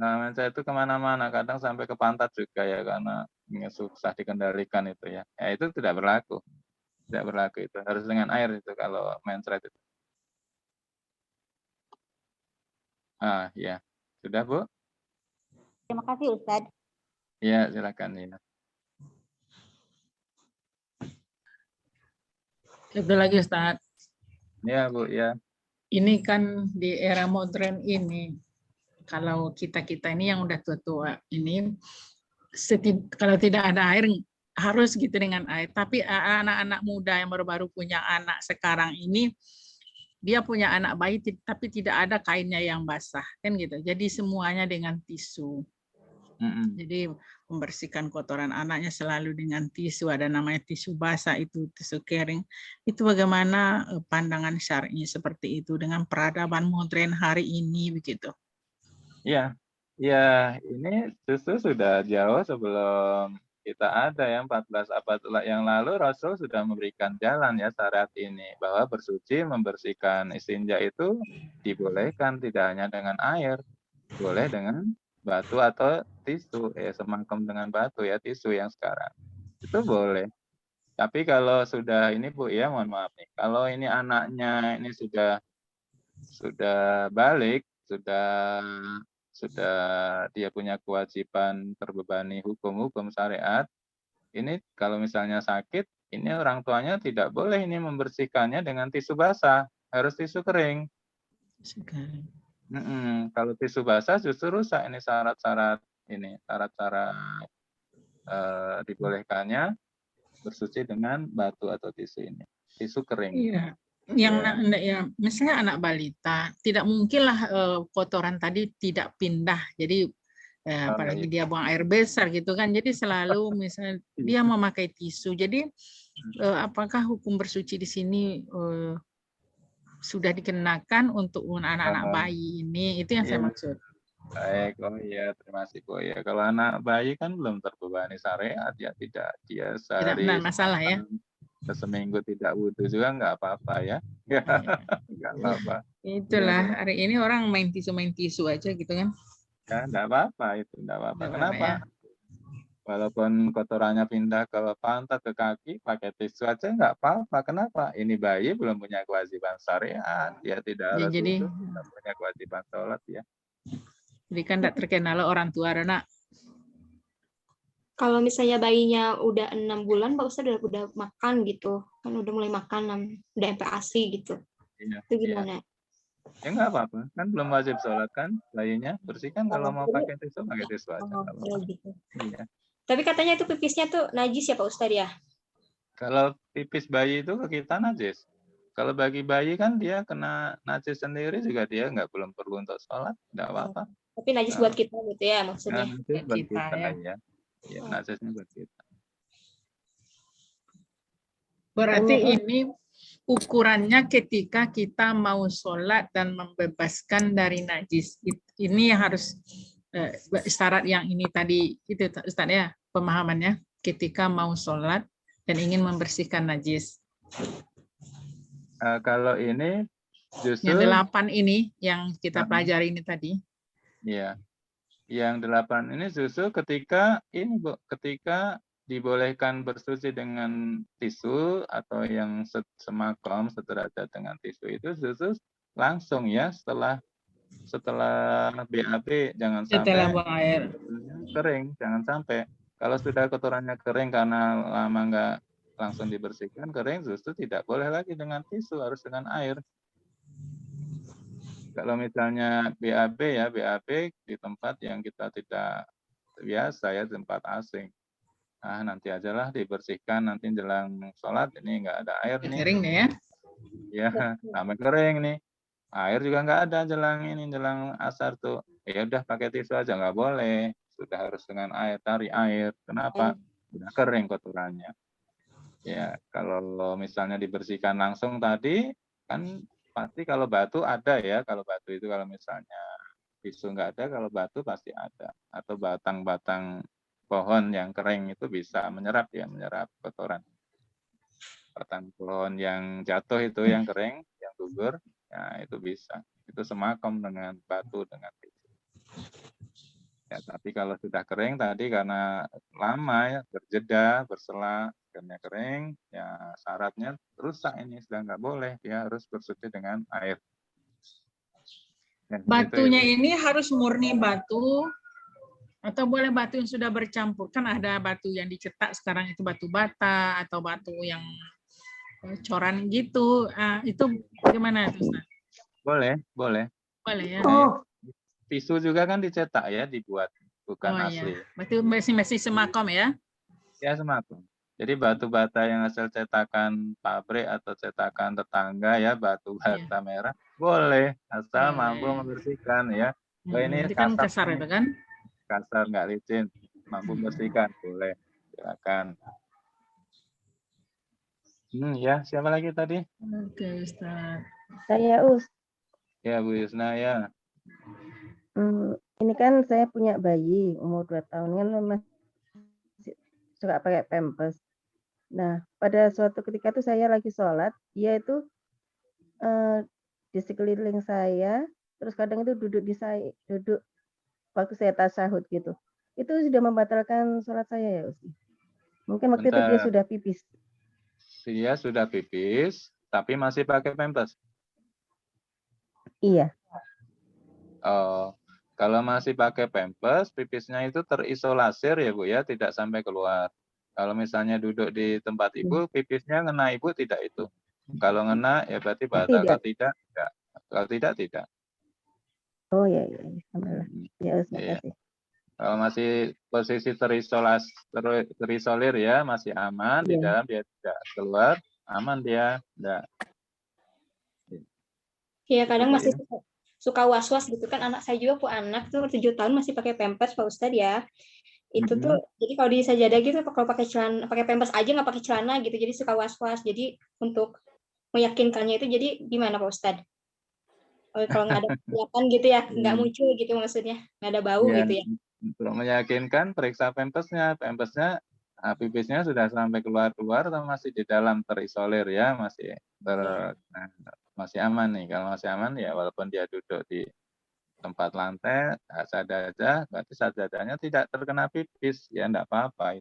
Nah, mencret itu kemana-mana, kadang sampai ke pantat juga ya karena susah dikendalikan itu ya. Ya itu tidak berlaku. Tidak berlaku itu. Harus dengan air itu kalau mencret itu. Ya. Sudah Bu? Terima kasih Ustadz. Iya, silakan ya. Itu lagi Ustaz. Ya Bu, ya. Ini kan di era modern ini, kalau kita-kita ini yang udah tua-tua ini, kalau tidak ada air harus gitu dengan air. Tapi anak-anak muda yang baru-baru punya anak sekarang ini, dia punya anak bayi tapi tidak ada kainnya yang basah kan gitu. Jadi semuanya dengan tisu. Jadi membersihkan kotoran anaknya selalu dengan tisu, ada namanya tisu basah itu tisu kering. Itu bagaimana pandangan syar'i seperti itu dengan peradaban modern hari ini begitu? Iya, ya ini justru sudah jauh sebelum kita ada ya 14 abad yang lalu Rasul sudah memberikan jalan ya syariat ini bahwa bersuci membersihkan istinja itu dibolehkan tidak hanya dengan air, boleh dengan batu atau tisu ya semangkem dengan batu ya tisu yang sekarang itu boleh. Tapi kalau sudah ini Bu ya mohon maaf nih kalau ini anaknya ini sudah balik sudah dia punya kewajiban terbebani hukum-hukum syariat, ini kalau misalnya sakit, ini orang tuanya tidak boleh ini membersihkannya dengan tisu basah, harus tisu kering. Kalau tisu basah justru rusak ini syarat-syarat dibolehkannya bersuci dengan batu atau tisu ini, tisu kering. Iya. Yang misalnya anak balita tidak mungkinlah kotoran tadi tidak pindah, jadi apalagi dia buang air besar gitu kan, jadi selalu misalnya dia memakai tisu, jadi apakah hukum bersuci di sini sudah dikenakan untuk anak-anak bayi ini, itu yang saya maksud. Baik, oh iya terima kasih Bu ya. Kalau anak bayi kan belum terbebani syariat ya tidak dia sehari tidak masalah ya. Seminggu tidak wudhu juga nggak apa-apa ya. Nggak apa-apa. Itulah hari ini orang main tisu aja gitu kan. Ya nggak apa-apa itu nggak apa-apa. Kenapa? Walaupun kotorannya pindah ke pantat, ke kaki, pakai tisu aja nggak apa-apa. Kenapa? Ini bayi belum punya kewajiban syariat, dia tidak Ya, harus jadi wudhu, tidak punya kewajiban sholat ya. kan tidak terkenal orang tua nak. Kalau misalnya bayinya udah 6 bulan, Pak Ustadz udah makan gitu, kan udah mulai makan, udah MPASI gitu. Iya, Itu iya. gimana? Ya nggak apa-apa, kan belum wajib sholat kan, bayinya bersihkan kalau mau Jadi, pakai tisu aja. nggak apa-apa. gitu. Iya. Tapi katanya itu pipisnya tuh najis ya Pak Ustadz ya? Kalau pipis bayi itu ke kita najis. Kalau bagi bayi kan dia kena najis sendiri juga dia belum perlu untuk sholat, nggak apa-apa. Tapi najis Nah, buat kita gitu ya maksudnya. najis Buat buat kita, kita ya. ya. Ya, najisnya buat kita. Berarti ini ukurannya ketika kita mau sholat dan membebaskan dari najis. Ini yang harus syarat yang ini tadi itu Ustaz ya, pemahamannya ketika mau sholat dan ingin membersihkan najis. Kalau ini justru Yang 8 ini yang kita pelajari ini tadi. ya, yang 8 ini justru ketika ini Bu, ketika dibolehkan bersuci dengan tisu atau yang semakom sederajat dengan tisu itu justru langsung ya setelah BAB, jangan Setelah sampai buang air. kering, jangan sampai. Kalau sudah kotorannya kering karena lama nggak langsung dibersihkan, kering justru tidak boleh lagi dengan tisu, harus dengan air. Kalau misalnya BAB ya, BAB di tempat yang kita tidak biasa ya, tempat asing. Nah, nanti ajalah dibersihkan, nanti jelang sholat ini nggak ada air nih. Kering deh ya. Ya, sampai kering nih. Air juga nggak ada jelang asar tuh. Ya udah pakai tisu aja, nggak boleh. Sudah harus dengan air, cari air. Kenapa? Sudah kering kotorannya. Ya, kalau misalnya dibersihkan langsung tadi, kan pasti kalau batu ada ya. Kalau batu itu kalau misalnya tisu nggak ada, kalau batu pasti ada. Atau batang-batang pohon yang kering itu bisa menyerap kotoran. Batang pohon yang jatuh itu yang kering, yang gugur, ya itu bisa. Itu semakom dengan batu, dengan tisu. Ya, tapi kalau sudah kering tadi karena lama ya, berjeda, bersela, akhirnya kering, ya syaratnya rusak ini, sudah nggak boleh, dia harus bersuci dengan air. Ya, Batunya itu, ini harus murni batu atau boleh batu yang sudah bercampur? Kan ada batu yang dicetak sekarang itu batu bata atau batu yang coran gitu. Itu gimana tuh Ustaz? boleh. Boleh ya. Tisu juga kan dicetak ya, dibuat, bukan asli. Iya. Batu masing-masing semakom ya? Ya, semakom. Jadi batu bata yang hasil cetakan pabrik atau cetakan tetangga ya, batu bata merah, boleh, asal mampu membersihkan ya. Ini kan kasar itu kan? Kasar, nggak licin, mampu membersihkan, boleh, silakan. Ya, siapa lagi tadi? Oke, Ustaz. Saya Ya, Bu Yusna ya. Ini kan saya punya bayi umur 2 tahun kan masih suka pakai pampers. Nah, pada suatu ketika itu saya lagi sholat, dia itu di sekeliling saya, terus kadang itu duduk waktu saya tasyahud gitu. Itu sudah membatalkan sholat saya ya, Ustaz? Mungkin waktu itu dia sudah pipis. Dia sudah pipis, tapi masih pakai pampers. Iya. Oh, kalau masih pakai pampers, pipisnya itu terisolasir ya Bu ya, tidak sampai keluar. Kalau misalnya duduk di tempat Ibu, pipisnya ngena Ibu tidak itu. Kalau ngena ya berarti batal, kalau tidak, tidak. Kalau tidak. Oh ya. Alhamdulillah. Ya, Ustaz, kasih. Kalau masih posisi terisolir ya, masih aman, di dalam dia tidak keluar, aman dia, enggak. Iya, kadang masih suka was-was gitu kan. Anak saya juga anak tuh 7 tahun masih pakai pampers Pak Ustadz ya. Itu tuh jadi kalau di sajadah gitu kalau pakai celana, pakai pampers aja nggak pakai celana gitu, jadi suka was-was. Jadi untuk meyakinkannya itu jadi gimana Pak Ustadz? Kalau nggak ada kelihatan gitu ya, nggak muncul gitu maksudnya, nggak ada bau gitu ya. Untuk meyakinkan periksa pampers-nya pipisnya sudah sampai keluar atau masih di dalam terisolir ya, masih aman nih. Kalau masih aman ya walaupun dia duduk di tempat lantai, sajadah, berarti sajadahnya tidak terkena pipis, ya enggak apa-apa.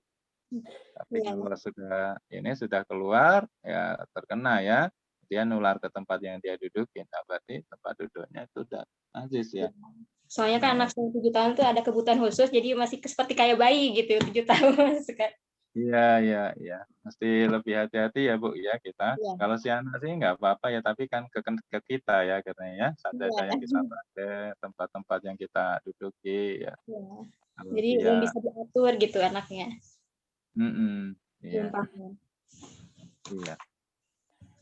Tapi Iya. kalau sudah keluar, ya terkena ya, dia nular ke tempat yang dia dudukin, nah, berarti tempat duduknya itu udah najis ya. Soalnya kan anak saya 7 tahun tuh ada kebutuhan khusus, jadi masih seperti kayak bayi gitu, 7 tahun. Iya. Mesti lebih hati-hati ya Bu ya kita. Iya. Kalau si anak sih nggak apa-apa ya, tapi kan ke kita ya katanya ya, sajadah yang kita pakai, tempat-tempat yang kita duduki ya. Iya. Kalau Jadi dia, belum bisa diatur gitu anaknya. iya. Belum paham. Iya.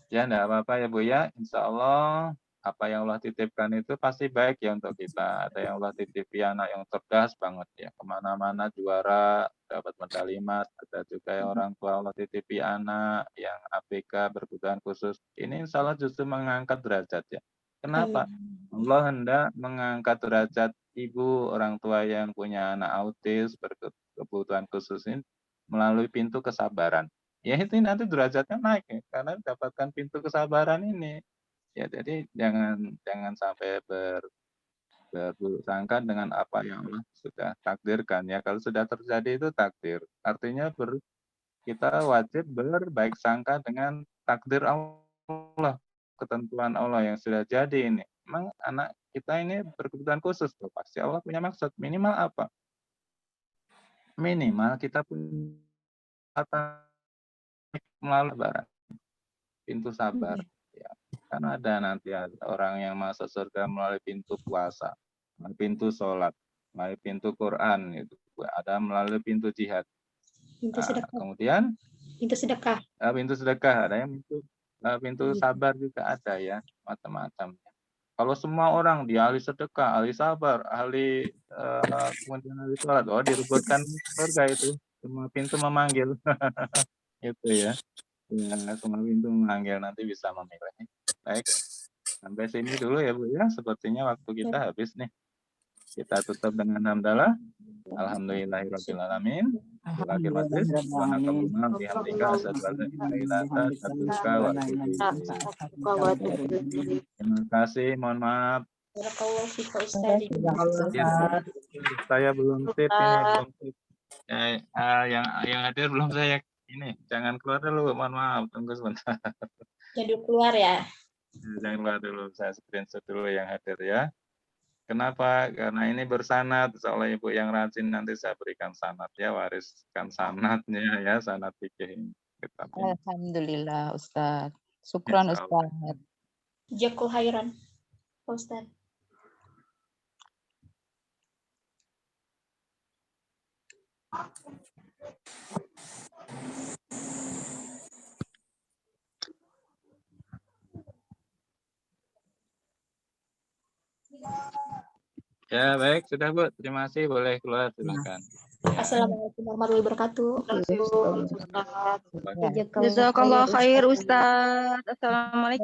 Ya enggak apa-apa ya Bu ya. Insya Allah apa yang Allah titipkan itu pasti baik ya untuk kita. Ada yang Allah titipi anak yang cerdas banget ya. Kemana-mana juara, dapat medali emas. Ada juga yang orang tua Allah titipi anak yang ABK berkebutuhan khusus. Ini insya Allah justru mengangkat derajat ya. Kenapa? Allah hendak mengangkat derajat ibu orang tua yang punya anak autis berkebutuhan khusus ini melalui pintu kesabaran. Ya itu nanti derajatnya naik ya, karena dapatkan pintu kesabaran ini. Ya jadi jangan sampai berburuk sangka dengan apa yang Allah sudah takdirkan ya. Kalau sudah terjadi itu takdir. Artinya kita wajib berbaik sangka dengan takdir Allah, ketentuan Allah yang sudah jadi ini. Memang anak kita ini berkebutuhan khusus, pasti Allah punya maksud. Minimal apa? Minimal kita punya melalui lebaran, pintu sabar. Ya. Kan ada nanti orang yang masuk surga melalui pintu puasa, melalui pintu sholat, melalui pintu Quran, itu ada melalui pintu jihad. Pintu sedekah. Kemudian Pintu sedekah. Pintu sedekah, ada yang pintu sabar juga ada ya, macam-macam. Kalau semua orang dia ahli sedekah, ahli sabar, ahli kemudian ahli sholat, direbutkan surga itu, semua pintu memanggil. Itu ya. Ya, semua pintu memanggil, nanti bisa memilih. Baik, sampai sini dulu ya Bu ya. Sepertinya waktu kita habis nih. Kita tutup dengan hamdalah. Alhamdulillahirrahmanirrahim. Akhir majlis. Subhanakallahumma wa bihamdika asyhadu an la ilaha illa anta astaghfiruka wa atubu ilaik. Terima kasih, mohon maaf. Barakallahu fiik Ustaz. Saya belum tip ini, belum tip. Yang hadir belum saya ini, jangan keluar dulu, mohon maaf, tunggu sebentar. Jadi keluar ya. Jangan keluar dulu, saya screenshot dulu yang hadir ya. Kenapa? Karena ini bersanad, soalnya Ibu yang rajin nanti saya berikan sanad ya, wariskan sanadnya ya, sanad fikih. Alhamdulillah Ustaz. Syukran Ustaz. Jakul khairan Ustaz. Ya baik, sudah Bu. Terima kasih, boleh keluar, silakan. Assalamualaikum warahmatullahi wabarakatuh. Jazakallah khair Ustaz. Assalamualaikum.